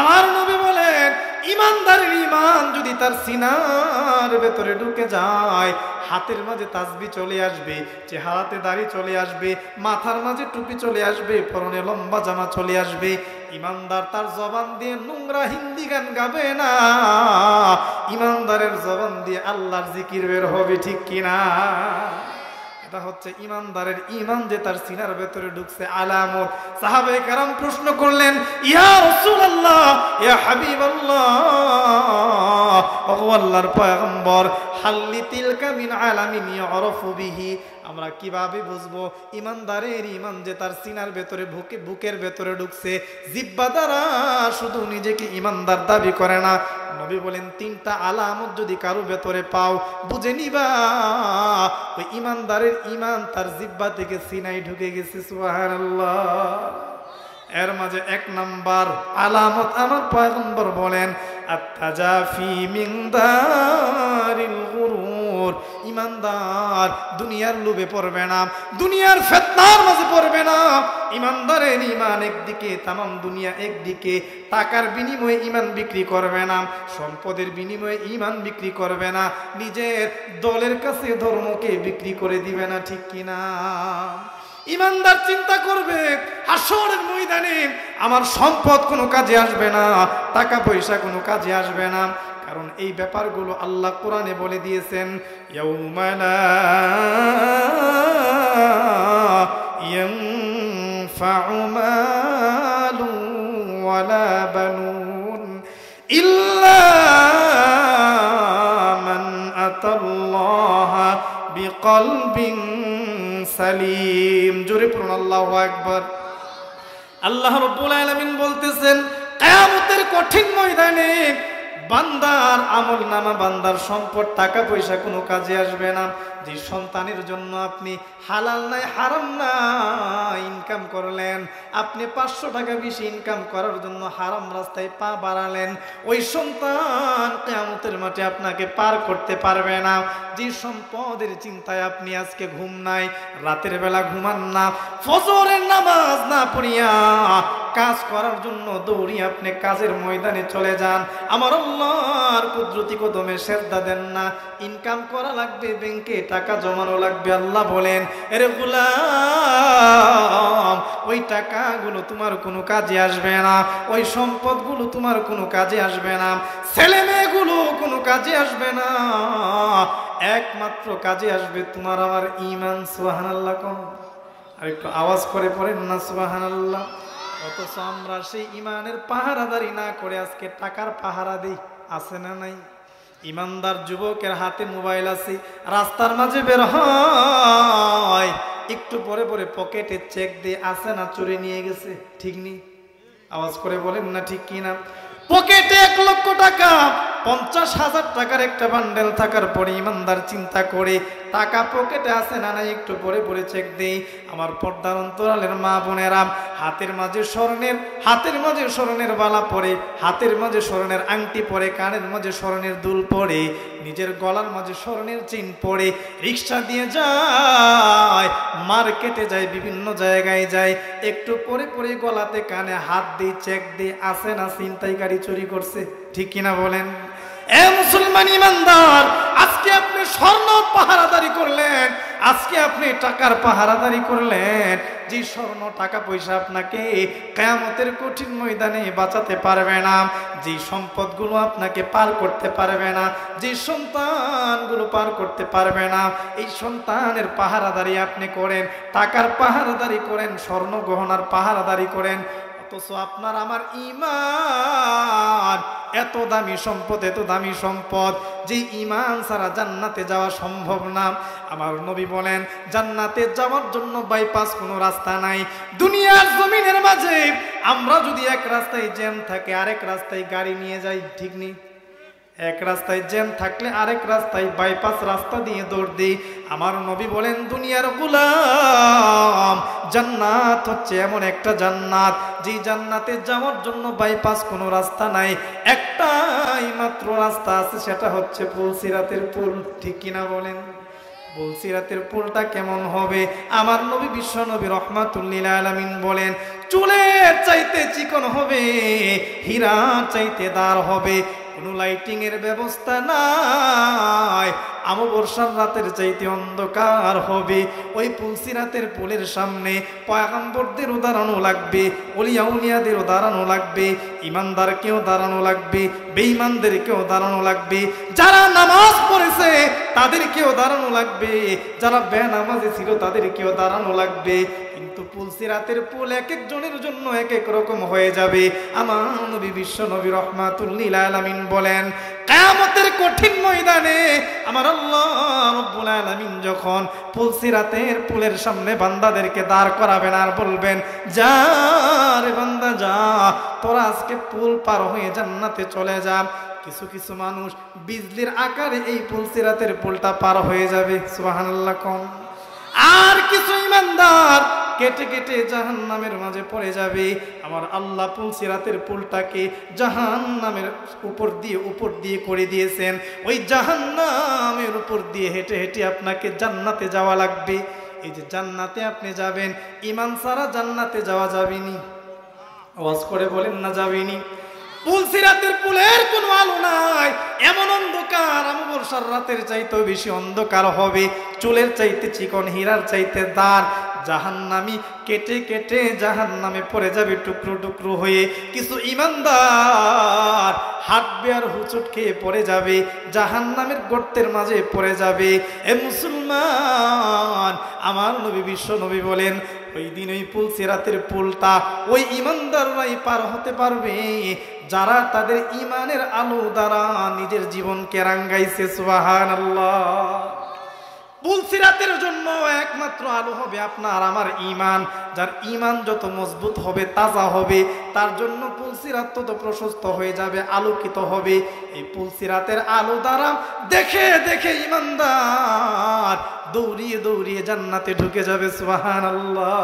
আমার নবী বলেন, ইমানদারের ইমান যদি তার সিনার ভেতরে ঢুকে যায়, হাতের মাঝে তাসবিহ চলে আসবে, চেহারাতে দাড়ি চলে আসবে, মাথার মাঝে টুপি চলে আসবে, পরনে লম্বা জামা চলে আসবে। ইমানদার তার জবান দিয়ে নোংরা হিন্দি গান গাবে না, ইমানদারের জবান দিয়ে আল্লাহর জিকির বের হবে। ঠিক কিনা? এটা হচ্ছে ইমানদারের ইমান যে তার সিনার ভেতরে ঢুকছে আলামত। সাহাবায়ে কেরাম প্রশ্ন করলেন, ইয়া রাসূলুল্লাহ, ইয়া হাবিবাল্লাহ, ওগো আল্লাহর পয়গম্বর, হাল্লিতিলকা মিন আলামিন ইউরাফু বিহি, আমরা কিভাবে বুঝবো ইমানদারের ইমান যে তার সিনার ভেতরে বুকের ভেতরে ঢুকছে, জিহ্বা দ্বারা শুধু নিজেকে ইমানদার দাবি করে না। নবী বলেন, 3টা আলামত যদি কারো ভেতরে পাও, বুঝে নিবা ওই ইমানদারের ইমান তার জিহ্বা থেকে সিনায় ঢুকে গেছে। সুবহানাল্লাহ। এর মাঝে এক নাম্বার আলামত আমার পয়গম্বর বলেন আত-তাজাফি মিন দারিল গুরুর। ইমানদার দুনিয়ার লোভে পড়বে না, দুনিয়ার ফিতনার মাঝে পড়বে না। ইমানদারের ঈমান একদিকে, তামাম দুনিয়া একদিকে। টাকার বিনিময়ে ঈমান বিক্রি করবে না, সম্পদের বিনিময়ে ঈমান বিক্রি করবে না, নিজের দলের কাছে ধর্মকে বিক্রি করে দিবে না, ঠিক কিনা? ইমানদার চিন্তা করবে হাসরের ময়দানে আমার সম্পদ কোনো কাজে আসবে না, টাকা পয়সা কোনো কাজে আসবে না। কারণ এই ব্যাপারগুলো আল্লাহ কোরআনে বলে দিয়েছেন, ইয়াউমা লা ইয়ানফাউ মালু ওয়ালা বানুন ইল্লা মান আতাল্লাহা বিকলবিন সালিম। জোরে পড়ুন আল্লাহু আকবার। আল্লাহ রাব্বুল আলামিন বলতেছেন কিয়ামতের কঠিন ময়দানে বান্দার আমলনামা, বান্দার সম্পদ, টাকা পয়সা কোনো কাজে আসবে না। যে সন্তানের জন্য আপনি হালাল নাই হারাম না ইনকাম করলেন, আপনি 500 টাকা বেশি ইনকাম করার জন্য হারাম রাস্তায় পা বাড়ালেন, ওই সন্তান কিয়ামতের মাঠে আপনাকে পার করতে পারবে না। যে সম্পদের চিন্তায় আপনি আজকে ঘুম নাই, রাতের বেলা ঘুমান না, ফজরের নামাজ না পড়িয়া কাজ করার জন্য দৌড়ি আপনি কাজের ময়দানে চলে যান, আমার আল্লাহর কুদরতি কদমে সেজদা দেন না। ইনকাম করা লাগবে, ব্যাংকে টাকা জমানো লাগবে। আল্লাহ বলেন এরে গোলাম, ওই টাকাগুলো তোমার কোনো কাজে আসবে না, ওই সম্পদগুলো তোমার কোনো কাজে আসবে না, ছেলে মেয়েগুলো কোনো কাজে আসবে না। একমাত্র কাজে আসবে তোমার আমার ঈমান। সুবহানাল্লাহ। কোন আর একটু আওয়াজ করে পড়েন না সুবহানাল্লাহ। অথচ আমরা সেই ঈমানের পাহারাদারি না করে আজকে টাকার পাহারা দেই, আছে না নাই? ইমানদার যুবকের হাতে মোবাইল আছে, রাস্তার মাঝে বের হয়, একটু পরে পরে পকেটে চেক দিয়ে আছে না চুরি নিয়ে গেছে, ঠিক নেই? আওয়াজ করে বলেন না ঠিক কিনা? পকেটে 1 লক্ষ টাকা, 50,000 টাকার একটা বান্ডেল থাকার পরে ইমানদার চিন্তা করে টাকা পকেটে আছে না নাই একটু পরে পরে চেক দেই। আমার পর্দার অন্তরালের মা বোনেরা, হাতের মাঝে স্বর্ণের বালা পরে, হাতের মাঝে স্বর্ণের আংটি পরে, কানের মাঝে স্বর্ণের দুল পরে, নিজের গলার মাঝে স্বর্ণের চেইন পরে রিক্সা দিয়ে যায়, মার্কেটে যায়, বিভিন্ন জায়গায় যায়, একটু পরে পরে গলাতে কানে হাত দিয়ে চেক দিয়ে আছে না ছিনতাইকারী চুরি করছে, ঠিক কিনা বলেন? এ মুসলমান ইমানদার, আজকে আপনি স্বর্ণ পাহারাদারি করলেন, আজকে আপনি টাকার পাহারাদারি করলেন, যে স্বর্ণ টাকা পয়সা আপনাকে কিয়ামতের কঠিন ময়দানে বাঁচাতে পারবে না, যে সম্পদগুলো আপনাকে পার করতে পারবে না, যে সন্তানগুলো পার করতে পারবে না, এই সন্তানের পাহারাদারি আপনি করেন, টাকার পাহারাদারি করেন, স্বর্ণ গহনার পাহারাদারি করেন। অথচ আপনার আমার ঈমান এত দামি সম্পদ, এত দামি সম্পদ, যে ঈমান ছাড়া জান্নাতে যাওয়া সম্ভব না। আমার নবী বলেন জান্নাতে যাওয়ার জন্য বাইপাস কোনো রাস্তা নাই। দুনিয়ার জমিনের মাঝে আমরা যদি এক রাস্তায় জ্যাম থাকে, আরেক রাস্তায় গাড়ি নিয়ে যাই, ঠিক নেই? এক রাস্তায় জ্যাম থাকলে আরেক রাস্তায় বাইপাস রাস্তা দিয়ে দৌড় দিই। আমার নবী বলেন দুনিয়ার গোলাম, জান্নাত হচ্ছে এমন একটা জান্নাত, যে জান্নাতে যাওয়ার জন্য বাইপাস কোনো রাস্তা নাই, একটাই মাত্র রাস্তা আছে, সেটা হচ্ছে পুলসিরাতের পুল, ঠিক কিনা বলেন? পুলসিরাতের পুলটা কেমন হবে? আমার নবী বিশ্ব নবী রাহমাতুল লিল আলামিন বলেন চুলের চাইতে চিকন হবে, হীরার চাইতে দার হবে, কোনো লাইটিং এর ব্যবস্থা নাই, অমাবস্যার রাতের চাইতে অন্ধকার হবে। ওই পুলসিরাতের পুলের সামনে পয়গম্বরদেরও দাঁড়ানো লাগবে, ওলিয়া উলিয়াদেরও দাঁড়ানো লাগবে, ইমানদারকেও দাঁড়ানো লাগবে, বেঈমানদেরকেও দাঁড়ানো লাগবে, যারা নামাজ পড়েছে তাদেরকেও দাঁড়ানো লাগবে, যারা বেনামাজি ছিল তাদেরকেও দাঁড়ানো লাগবে। কিন্তু পুলসিরাতের পুল এক একজনের জন্য এক এক রকম হয়ে যাবে। আমার নবী বিশ্ব নবী রাহমাতুল লিল আলামিন বলেন কিয়ামতের কঠিন ময়দানে আমার আল্লাহ রাব্বুল আলামিন যখন পুলসিরাতের পুলের সামনে বান্দাদেরকে দাঁড় করাবেন আর বলবেন যা রে বান্দা যা, তোরা আজকে পুল পার হয়ে জান্নাতে চলে যা। কিছু কিছু মানুষ বিজলির আকারে এই পুলসিরাতের পুলটা পার হয়ে যাবে, সুবহানাল্লাহ। কম আর কিছু ইমানদার কেটে কেটে জাহান্নামের মাঝে পড়ে যাবে। আমার আল্লাহ পুলসিরাতের পুলটাকে জাহান্নামের উপর দিয়ে করে দিয়েছেন। ওই জাহান্নামের উপর দিয়ে হেঁটে হেঁটে আপনাকে জান্নাতে যাওয়া লাগবে। এই যে জান্নাতে আপনি যাবেন, ঈমান ছাড়া জান্নাতে যাওয়া যাবেনি। আওয়াজ করে বলেন না যাবেনি। পুলসিরাতের পুলের কোনো আলো নাই, এমন অন্ধকার অমাবস্যার রাতের চাইতেও বেশি অন্ধকার হবে, চুলের চাইতে চিকন, হীরার চাইতে দার। জাহান্নামী কেটে কেটে জাহান্নামে পড়ে যাবে টুকরো টুকরো হয়ে। কিছু ঈমানদার হাঁটবে আর হুচট খেয়ে পড়ে যাবে, জাহান্নামের গর্তের মাঝে পড়ে যাবে। এ মুসলমান, আমার নবী বিশ্ব নবী বলেন, ওই দিন ওই পুলসিরাতের পুলটা ওই ঈমানদাররাই পার হতে পারবে যারা তাদের ঈমানের আলো দ্বারা নিজের জীবনকে রাঙ্গাইছে। সুবহানাল্লাহ। পুলসিরাতের জন্য একমাত্র আলো হবে আপনার আমার ঈমান। যার ঈমান যত মজবুত হবে, তাজা হবে, তার জন্য পুলসিরাত তত প্রশস্ত হয়ে যাবে, আলোকিত হবে। এই পুলসিরাতের আলো দ্বারা দেখে দেখে ঈমানদার দৌড়িয়ে দৌড়িয়ে জান্নাতে ঢুকে যাবে। সুবহানাল্লাহ।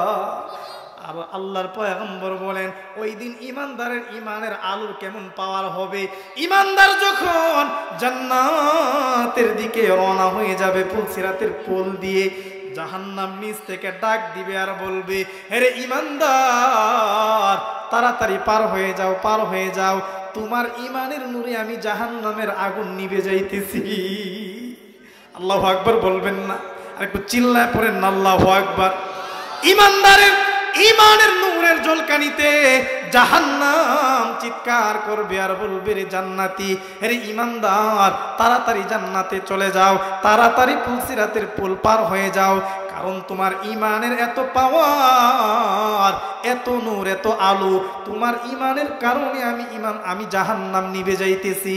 আর আল্লাহর পয়গম্বর বলেন, ওই দিন ঈমানদারের ঈমানের আলোর কেমন পাওয়ার হবে। ঈমানদার যখন জান্নাতের দিকে রওনা হয়ে যাবে পুলসিরাতের পুল দিয়ে, জাহান্নাম নিচ থেকে ডাক দিবে আর বলবে, হে ঈমানদার, তাড়াতাড়ি পার হয়ে যাও, পার হয়ে যাও, তোমার ঈমানের নূরে আমি জাহান্নামের আগুন নিভে যাইতেছি। আল্লাহু আকবার বলবেন না? আর একটু চিল্লায় পড়েন না আল্লাহু আকবার। ঈমানদারের ঈমানের নূরের ঝলকানিতে জাহান্নাম চিৎকার করবে আর বলবে, রে জান্নাতি, রে ঈমানদার, তাড়াতাড়ি জান্নাতে চলে যাও, তাড়াতাড়ি পুলসিরাতের পুল পার হয়ে যাও, কারণ তোমার ঈমানের এত পাওয়ার, এত নূর, এত আলো, তোমার ঈমানের কারণে আমি জাহান্নাম নিভে যাইতেছি।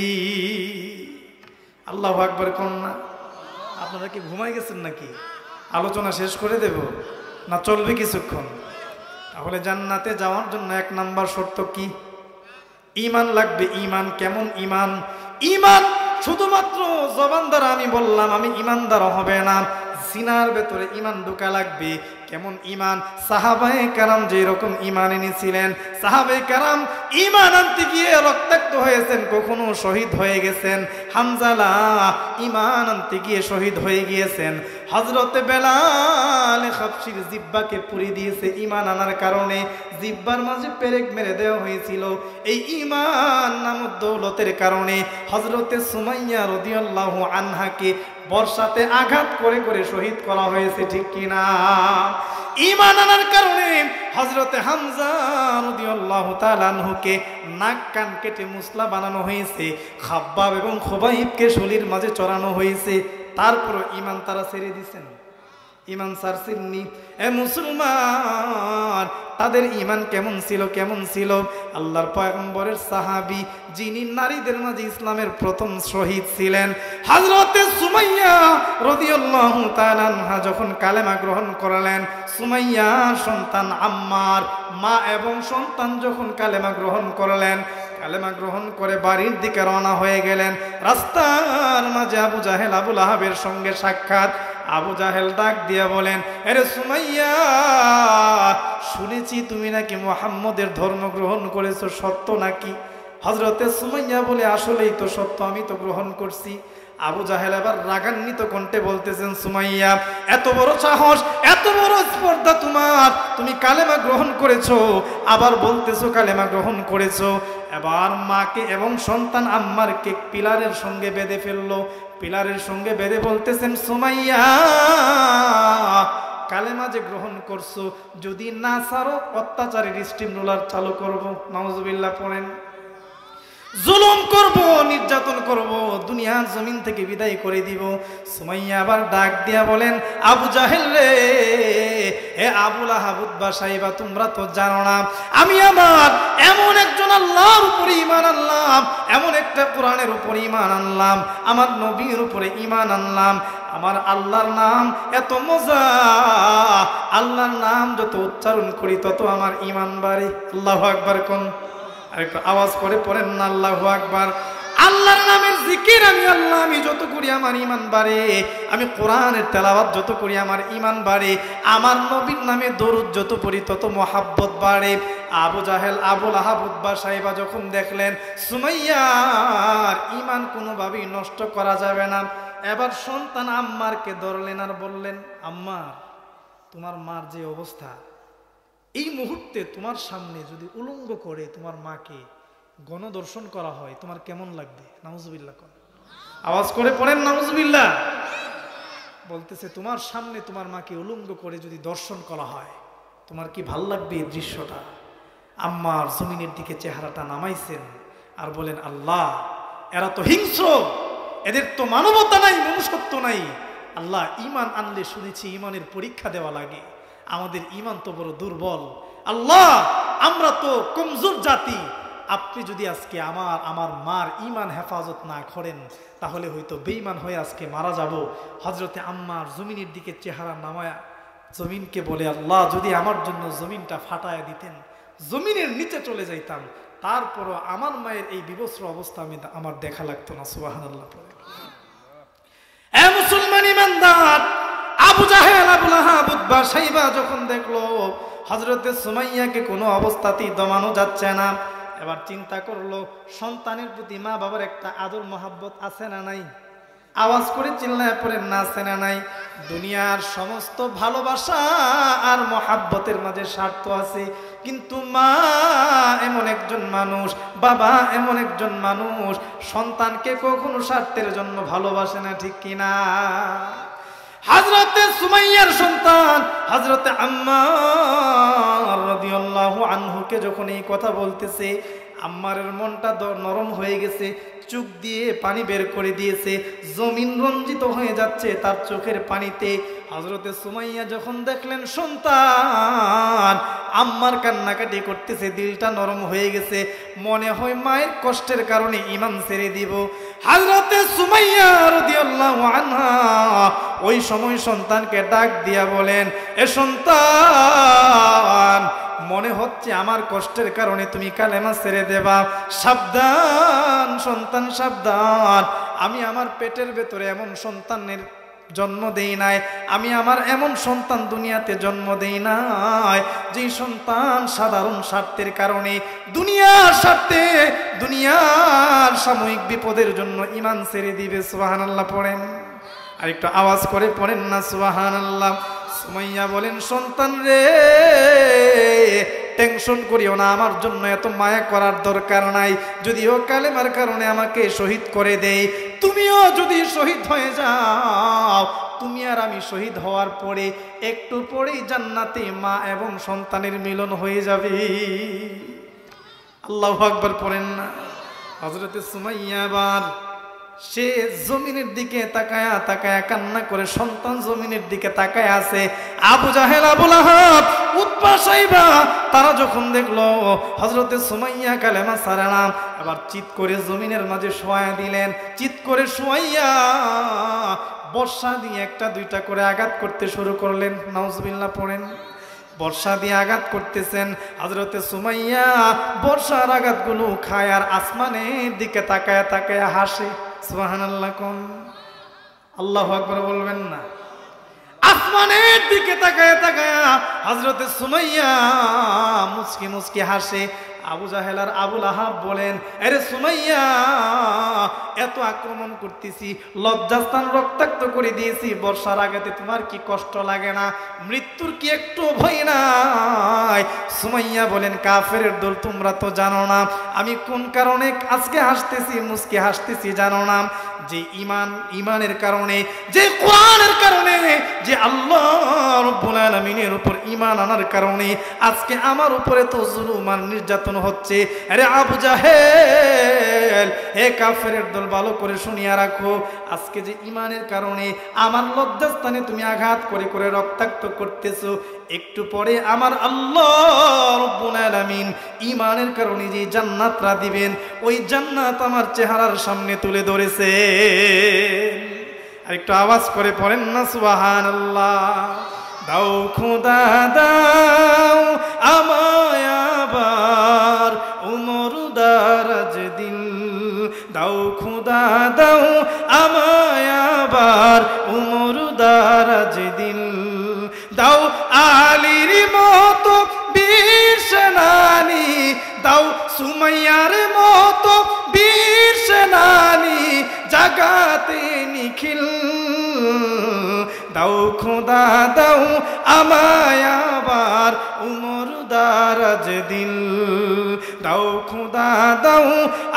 আল্লাহু আকবার কোন না? আপনারা কি ঘুমাই গেছেন নাকি? আলোচনা শেষ করে দেব না চলবে কিছুক্ষণ? তাহলে জান্নাতে যাওয়ার জন্য এক নাম্বার শর্ত কি? ঈমান লাগবে। ঈমান কেমন ঈমান? ঈমান শুধুমাত্র জবান দ্বারা আমি বললাম আমি ঈমানদার হবে না, সিনার ভেতরে ঈমান ঢোকা লাগবে। কেমন ঈমান? সাহাবায়ে কেরাম যে রকম ঈমান এনেছিলেন, সাহাবায়ে কেরাম ঈমান আনতে গিয়ে রক্তাক্ত হয়েছেন, কখনো শহীদ হয়ে গেছেন। হামজালা ঈমান আনতে গিয়ে শহীদ হয়ে গিয়েছেন। হযরতে বেলাল হাবশীর জিহ্বাকে পুড়ি দিয়েছে ঈমান আনার কারণে, জিহ্বার মাঝে পেরেক মেরে দেওয়া হয়েছিল এই ঈমান নামক দৌলতের কারণে। হযরতে সুমাইয়া রাদিয়াল্লাহু আনহাকে বর্ষাতে আঘাত করে করে শহীদ করা হয়েছে, ঠিক কিনা? ঈমান আনার কারণে হযরতে হামজা রাদিয়াল্লাহু তাআলা আনহুকে নাক কান কেটে মুসলা বানানো হয়েছে, খাব্বাব এবং খুবাইবকে শরীর মাঝে চড়ানো হয়েছে। তারপর ঈমান তারা ছেড়ে দিয়েছেন, ঈমান ছাড়ছেননি। এ মুসলমান, তাদের ঈমান কেমন ছিল? কেমন ছিল? আল্লাহর পয়গম্বরের সাহাবী, যিনি নারীদের মাঝে ইসলামের প্রথম শহীদ ছিলেন, হযরতে সুমাইয়া রাদিয়াল্লাহু তাআলা আনহা যখন কালেমা গ্রহণ করলেন, সুমাইয়া সন্তান আম্মার, মা এবং সন্তান যখন কালেমা গ্রহণ করলেন, কালেমা গ্রহণ করে বাড়ির দিকে রওনা হয়ে গেলেন। রাস্তার মাঝে আবু জাহেল, আবু লাহাবের সঙ্গে সাক্ষাৎ। আবু জাহেল ডাক দিয়া বলেন, আরে সুমাইয়া, শুনেছি তুমি নাকি মুহাম্মদের ধর্ম গ্রহণ করেছো, সত্য নাকি? হযরতে সুমাইয়া বলে, আসলেই তো সত্য, আমি তো গ্রহণ করছি। আবু জাহেল এবার রাগান্বিত কণ্ঠে বলতেছেন, সুমাইয়া, এত বড় সাহস, এত বড় স্পর্ধা তোমার, তুমি কালেমা গ্রহণ করেছো, আবার বলতেছো কালেমা গ্রহণ করেছো। এবার মাকে এবং সন্তান আম্মারকে পিলারের সঙ্গে বেঁধে ফেললো। পিলারের সঙ্গে বেঁধে বলতেছেন, সুমাইয়া, কালেমা যে গ্রহণ করছো, যদি না ছাড়ো অত্যাচারের স্টিম রোলার চালু করবো। নাউজুবিল্লাহ পড়েন। জুলুম করব, নির্যাতন করব, দুনিয়ার জমিন থেকে বিদায় করে দিব। সুমাইয়া আবার ডাক দিয়া বলেন, আবু জাহেল রে, হে আবু লাহাব, উতবা, সাইবা, তোমরা তো জানো না আমি আমার এমন একজন আল্লাহর উপরে ঈমান আনলাম, এমন একটা কোরআনের উপরে ঈমান আনলাম, আমার নবীর উপরে ঈমান আনলাম। আমার আল্লাহর নাম এত মজা, আল্লাহর নাম যত উচ্চারণ করি তত আমার ঈমান বাড়ে। আল্লাহু আকবার কোন? আর একটু আওয়াজ করে পড়েন না আল্লাহু আকবার। আল্লাহর নামের জিকির আমি যত করি আমার ঈমান বাড়ে, আমি কোরআনের তেলাওয়াত যত করি আমার ঈমান বাড়ে, আমার নবীর নামে দরুদ যত পড়ি তত মহাব্বত বাড়ে। আবু জাহেল, আবুল আহাব, উতবা, সাইবা যখন দেখলেন সুমাইয়ার ঈমান কোনোভাবেই নষ্ট করা যাবে না, এবার সন্তান আম্মারকে ধরলেন আর বললেন, আম্মার, তোমার মার যে অবস্থা, এই মুহূর্তে তোমার সামনে যদি উলঙ্গ করে তোমার মাকে গণদর্শন করা হয় তোমার কেমন লাগবে? নাউজুবিল্লাহ কর, আওয়াজ করে পড়েন নাউজুবিল্লাহ। বলতেছে তোমার সামনে তোমার মাকে উলঙ্গ করে যদি দর্শন করা হয় তোমার কি ভাল লাগবে এই দৃশ্যটা? আম্মার জমিনের দিকে চেহারাটা নামাইছেন আর বলেন, আল্লাহ, এরা তো হিংস্র, এদের তো মানবতা নাই, মনুষ্যত্ব নাই। আল্লাহ, ঈমান আনলে শুনেছি ঈমানের পরীক্ষা দেওয়া লাগে, আমাদের ঈমান তো বড় দুর্বল। আল্লাহ, আমরা তো কমজোর জাতি, আপনি যদি আজকে আমার মার ঈমান হেফাজত না করেন তাহলে হয়তো বেঈমান হয়ে আজকে মারা যাব। হযরতে আম্মার জমিনের দিকে চেহারা নামায়া জমিনকে বলে, আল্লাহ, যদি আমার জন্য জমিনটা ফাটায় দিতেন, জমিনের নিচে চলে যাইতাম, তারপরও আমার মায়ের এই বিবস্ত্র অবস্থা আমার দেখা লাগতো না। সুবহানাল্লাহ পড়ে। এ মুসলমান ইমানদার, আবু জাহেল, আবুল আহাব, উতবা, সাইবা যখন দেখলো হযরতে সুমাইয়াকে কোনো অবস্থাতেই দমানো যাচ্ছে না, এবার চিন্তা করলো সন্তানের প্রতি মা বাবার একটা আদর মহাব্বত আছে না নাই? আওয়াজ করে চিল্লায় পড়েন না, আছে না নাই? দুনিয়ার সমস্ত ভালোবাসা আর মহাব্বতের মাঝে স্বার্থ আছে, কিন্তু মা এমন একজন মানুষ, বাবা এমন একজন মানুষ, সন্তানকে কখনো স্বার্থের জন্য ভালোবাসে না, ঠিক কিনা? হযরতে সুমাইয়ার সন্তান হযরতে আম্মার রাদিয়াল্লাহু আনহুকে যখন এই কথা বলতেছে, আম্মারের মনটা নরম হয়ে গেছে, চোখ দিয়ে পানি বের করে দিয়েছে, জমিন রঞ্জিত হয়ে যাচ্ছে তার চোখের পানিতে। হযরতে সুমাইয়া যখন দেখলেন সন্তান আম্মার কান্নাকাটি করতেছে, দিলটা নরম হয়ে গেছে, মনে হয় মায়ের কষ্টের কারণে ঈমান ছেড়ে দিব। হযরতে সুমাইয়া রাদিয়াল্লাহু আনহা ওই সময় সন্তানকে ডাক দিয়া বলেন, এ সন্তান, মনে হচ্ছে আমার কষ্টের কারণে তুমি কালেমা ছেড়ে দেবা, সাবধান সন্তান, সাবধান। আমি আমার পেটের ভেতরে এমন সন্তানের জন্ম দেই নাই, আমি আমার এমন সন্তান দুনিয়াতে জন্ম দেই নাই যেই সন্তান সাধারণ স্বার্থের কারণে, দুনিয়ার স্বার্থে, দুনিয়ার সাময়িক বিপদের জন্য ঈমান ছেড়ে দিবে। সুবহানাল্লাহ পড়েন, আর একটু আওয়াজ করে পড়েন না সুবহানাল্লাহ। সুমাইয়া বলেন, সন্তান রে, টেনশন করিও না, আমার জন্য এত মায়া করার দরকার নাই, যদিও কালেমার কারণে আমাকে শহীদ করে দেয়, তুমিও যদি শহীদ হয়ে যাও, তুমি আর আমি শহীদ হওয়ার পরে একটু পরেই জান্নাতে মা এবং সন্তানের মিলন হয়ে যাবে। আল্লাহু আকবার পড়েন না। হযরতে সুমাইয়া আবার সে জমিনের দিকে তাকায়া তাকায়া কান্না করে, সন্তান জমিনের দিকে তাকায় আছে। আবু জাহেল, আবুল আহাব, উতবা, সাইবা তারা যখন দেখলো হযরতে সুমাইয়া কালেমা ছাড়ে না, আবার চিৎ করে জমিনের মাঝে শোয়া দিলেন। চিৎ করে শোয়াইয়া বর্ষা দিয়ে একটা দুইটা করে আঘাত করতে শুরু করলেন। নাউজুবিল্লাহ পড়েন। বর্ষা দিয়ে আঘাত করতেছেন। হযরতে সুমাইয়া বর্ষার আঘাতগুলো খায় আর আসমানের দিকে তাকায়া তাকায়া হাসে। সুবহানাল্লাহ কোন, আল্লাহু আকবার বলবেন না? আসমানের দিকে তাকায়া তাকায়া হযরতে সুমাইয়া মুচকি মুচকি হাসে। আবু জাহেল আর আবুল আহাব বলেন, আরে সুমাইয়া, এত আক্রমণ করতেছি, লজ্জাস্থান রক্তাক্ত করে দিয়েছি, বর্ষার আঘাতে তোমার কি কষ্ট লাগে না? মৃত্যুর কি একটু ভয় নাই? সুমাইয়া বলেন, কাফেরের দল, তোমরা তো জানো না আমি কোন কারণে আজকে হাসতেছি, মুচকি হাসতেছি, জানো না? যে ঈমানের কারণে, যে কোরআনের কারণে, যে আল্লাহ রাব্বুল আলামিনের উপর ঈমান আনার কারণে আজকে আমার উপরে তো জুলুম আর নির্যাতন হচ্ছে। আরে আবু জাহেল, হে কাফেরের দল, ভালো করে শুনিয়া রাখো, আজকে যে ঈমানের কারণে আমার লজ্জাস্থানে তুমি আঘাত করে করে রক্তাক্ত করতেছো, একটু পরে আমার আল্লাহ রাব্বুল আলামিন ঈমানের কারণে যে জান্নাতরা দিবেন, ওই জান্নাত আমার চেহারার সামনে তুলে ধরেছে। আর একটু আওয়াজ করে পড়েন না সুবহানাল্লাহ। দাও খোদা দাও আমায় আবার উমর দারাজ দিল, দাও খোদা দাও আমায় আবার উমর দারাজ দিল, দাও আলীর মতো বীর সেনানী, দাও সুমাইয়ার মতো বীর সেনানী, জাগাতে নিখিল, দাও খোদা দাও আমায় আবার উমর দারাজ দিল, দাও খোদা দাও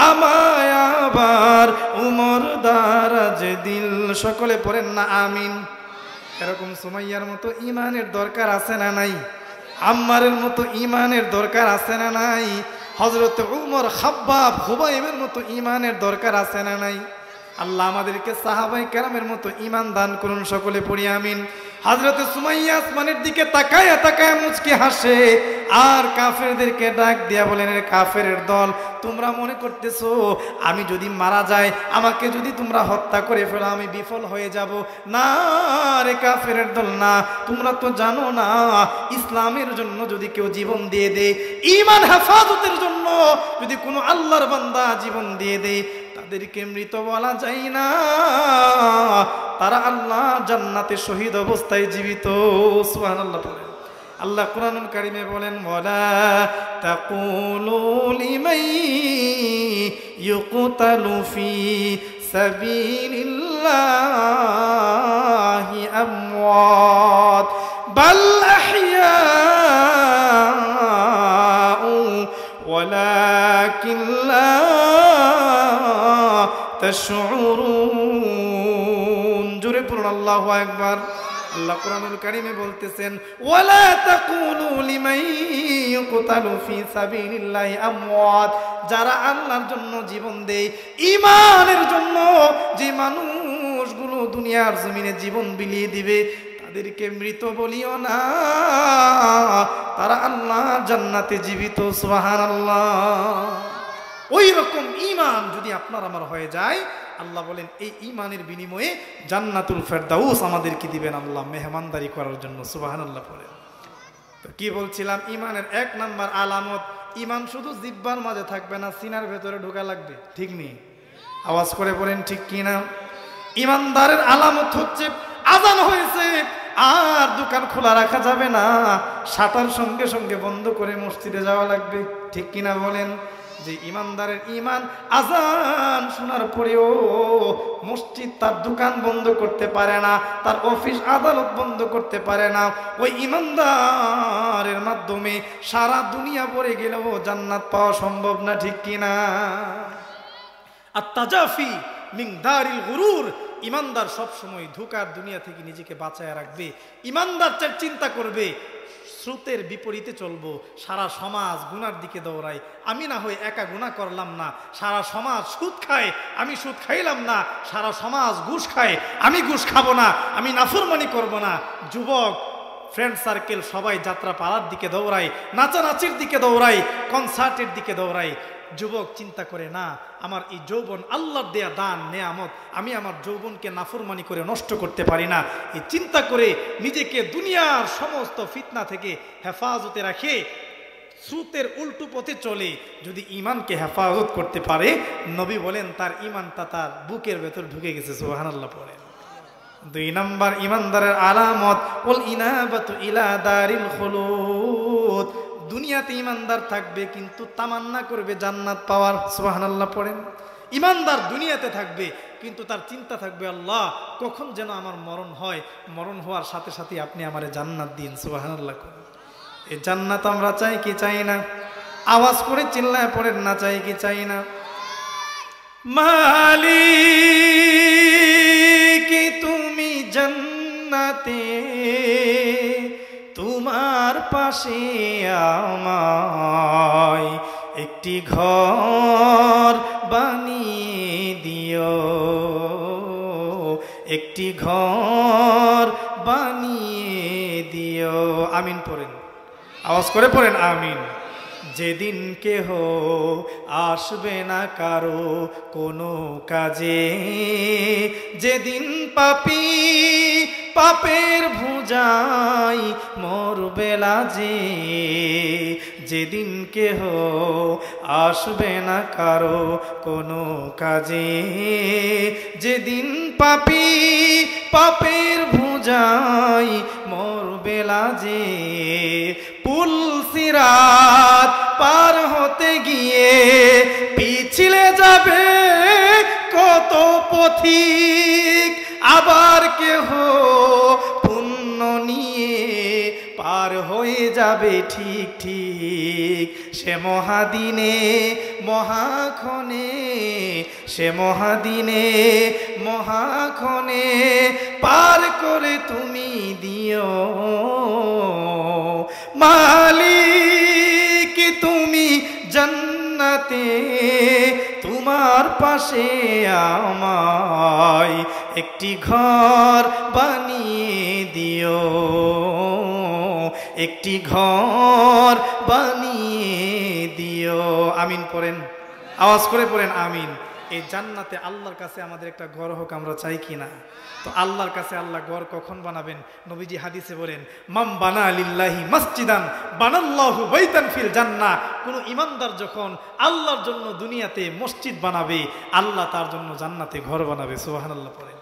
আমায় আবার উমর দারাজ দিল। সকলে পড়েন না আমিন। এরকম সুমাইয়ার মতো ইমানের দরকার আছে না নাই? আম্মারের মতো ইমানের দরকার আছে না নাই? হযরত উমর খাব্বাব হুবাইবের মতো ইমানের দরকার আছে না নাই? আল্লাহ আমাদেরকে সাহাবায়ে কেরামের মতো ঈমান দান করুন। সকলে পড়ি আমিন। হযরত সুমাইয়া আসমানের দিকে তাকায় তাকায় মুচকি হাসে আর কাফেরদেরকে ডাক দিয়া বলেন, এর কাফেরের দল, তোমরা মনে করতেছো আমি যদি মারা যাই, আমাকে যদি তোমরা হত্যা করে ফেলো, আমি বিফল হয়ে যাব? না রে কাফেরের দল, না। তোমরা তো জানো না ইসলামের জন্য যদি কেউ জীবন দিয়ে দেয়, ঈমান হেফাজতের জন্য যদি কোনো আল্লাহর বান্দা জীবন দিয়ে দেয়, তাদেরকে মৃত বলা যায় না, তারা আল্লাহ জান্নাতে শহীদ অবস্থায় জীবিত। সুবহানাল্লাহ বলেন। আল্লাহ কুরআনুল কারীমে বলেন, ওয়ালা তাকুলু লিমান ইউকতালু ফি সাবিলিল্লাহি আমওয়াত বাল আহইয়াউ ওয়ালাকিন লা তাশউরুন। জোরে পড়ুন আল্লাহু আকবার। আল্লাহ কুরআনুল কারীমে বলতেছেন, ওয়ালা তাকুলু লিমান ইউকতালু ফি সাবিলিল্লাহি আমওয়াত, যারা আল্লাহর জন্য জীবন দেয়, ঈমানের জন্য যে মানুষগুলো দুনিয়ার জমিনে জীবন বিলিয়ে দিবে, তাদেরকে মৃত বলিও না, তারা আল্লাহ জান্নাতে জীবিত। সুবহানাল্লাহ। ওই রকম ঈমান যদি আপনার আমার হয়ে যায়, আল্লাহ বলেন এই ঈমানের বিনিময়ে জান্নাতুল ফেরদাউস আমাদেরকে দিবেন আল্লাহ মেহমানদারি করার জন্য। সুবহানাল্লাহ বলেন। তো কি বলছিলাম, ঈমানের এক নাম্বার আলামত, ঈমান শুধু জিহ্বার মাঝে থাকবে না, সিনার ভেতরে ঢোকা লাগবে। ঠিক নেই? আওয়াজ করে বলেন ঠিক কি না? ঈমানদারের আলামত হচ্ছে আযান হয়েছে আর দোকান খোলা রাখা যাবে না, শাটার সঙ্গে সঙ্গে বন্ধ করে মসজিদে যাওয়া লাগবে। ঠিক কিনা বলেন? যে ইমানদারের ঈমান আযান শোনার পরেও মসজিদ তার দোকান বন্ধ করতে পারে না, তার অফিস আদালত বন্ধ করতে পারে না। ওই ইমানদারের মাধ্যমে সারা দুনিয়া পড়ে গেলেও জান্নাত পাওয়া সম্ভব না। ঠিক কিনা? আত-তাজাফি মিন দারিল গুরুর, ইমানদার সবসময় ধোঁকার দুনিয়া থেকে নিজেকে বাঁচায় রাখবে। ইমানদার চিন্তা করবে স্রোতের বিপরীতে চলবো, সারা সমাজ গুনার দিকে দৌড়ায়, আমি না হয়ে একা গুনাহ করলাম না, সারা সমাজ সুদ খায়, আমি সুদ খাইলাম না, সারা সমাজ ঘুষ খায়, আমি ঘুষ খাবো না, আমি নাফরমানি করব না। যুবক ফ্রেন্ড সার্কেল সবাই যাত্রা পালার দিকে দৌড়ায়, নাচানাচির দিকে দৌড়ায়, কনসার্টের দিকে দৌড়ায়। যুবক চিন্তা করে না, আমার এই যৌবন আল্লাহর দেয়া দান নেয়ামত, আমি আমার যৌবনকে নাফরমানি করে নষ্ট করতে পারি না। এই চিন্তা করে নিজেকে দুনিয়ার সমস্ত ফিতনা থেকে হেফাজতে রাখে স্রোতের উল্টো পথে চলে যদি ঈমানকে হেফাজত করতে পারে, নবী বলেন তার ঈমানটা তার বুকের ভেতর ঢুকে গেছে। সুবহানাল্লাহ পড়েন। 2 নাম্বার ঈমানদারের আলামত, ওয়াল ইনাবাতু ইলা দারিল খুলুদ, দুনিয়াতে ঈমানদার থাকবে কিন্তু তামান্না করবে জান্নাত পাওয়ার। সুবহানাল্লাহ পড়েন। ঈমানদার দুনিয়াতে থাকবে কিন্তু তার চিন্তা থাকবে, আল্লাহ কখন যেন আমার মরণ হয়, মরণ হওয়ার সাথে সাথে আপনি আমারে জান্নাত দিন। সুবহানাল্লাহ। এই জান্নাত আমরা চাই কি চাই না? আওয়াজ করে চিল্লায় পড়েন না, চাই কি চাই না? মালিক তুমি জান্নাতে, তোমার পাশে আমায় একটি ঘর বানিয়ে দিও, একটি ঘর বানিয়ে দিও। আমিন পড়েন, আওয়াজ করে পড়েন আমিন। যেদিন কেহ আসবে না কারো কোনো কাজে, যেদিন পাপী পাপের ভুজাই মরবে লাজে, যেদিন কেহ আসবে না কারো কোনো কাজে, যেদিন পাপী পাপের ভুজাই মরবে লাজে। পুল সিরাত পার হতে গিয়ে পিছলে যাবে কত পথিক, আবার কেহ পুণ্য নিয়ে পার হয়ে যাবে ঠিক ঠিক। সে মহাদিনে মহাক্ষণে, সে মহাদিনে মহাক্ষণে পার করে তুমি দিও। মালিক তুমি জান্নাতে, তোমার পাশে আমায় একটি ঘর বানিয়ে দিও, একটি ঘর বানিয়ে দিও। আমিন পড়েন, আওয়াজ করে পড়েন আমিন। এই জান্নাতে আল্লাহর কাছে আমাদের একটা ঘর হোক, আমরা চাই কি না? তো আল্লাহর কাছে আল্লাহ ঘর কখন বানাবেন? নবীজি হাদিসে বলেন, মাম বানা লিল্লাহি মসজিদান বানাল্লাহু বাইতান ফিল জান্নাহ। কোন ইমানদার যখন আল্লাহর জন্য দুনিয়াতে মসজিদ বানাবে, আল্লাহ তার জন্য জান্নাতে ঘর বানাবে। সুবহানাল্লাহ পড়ে।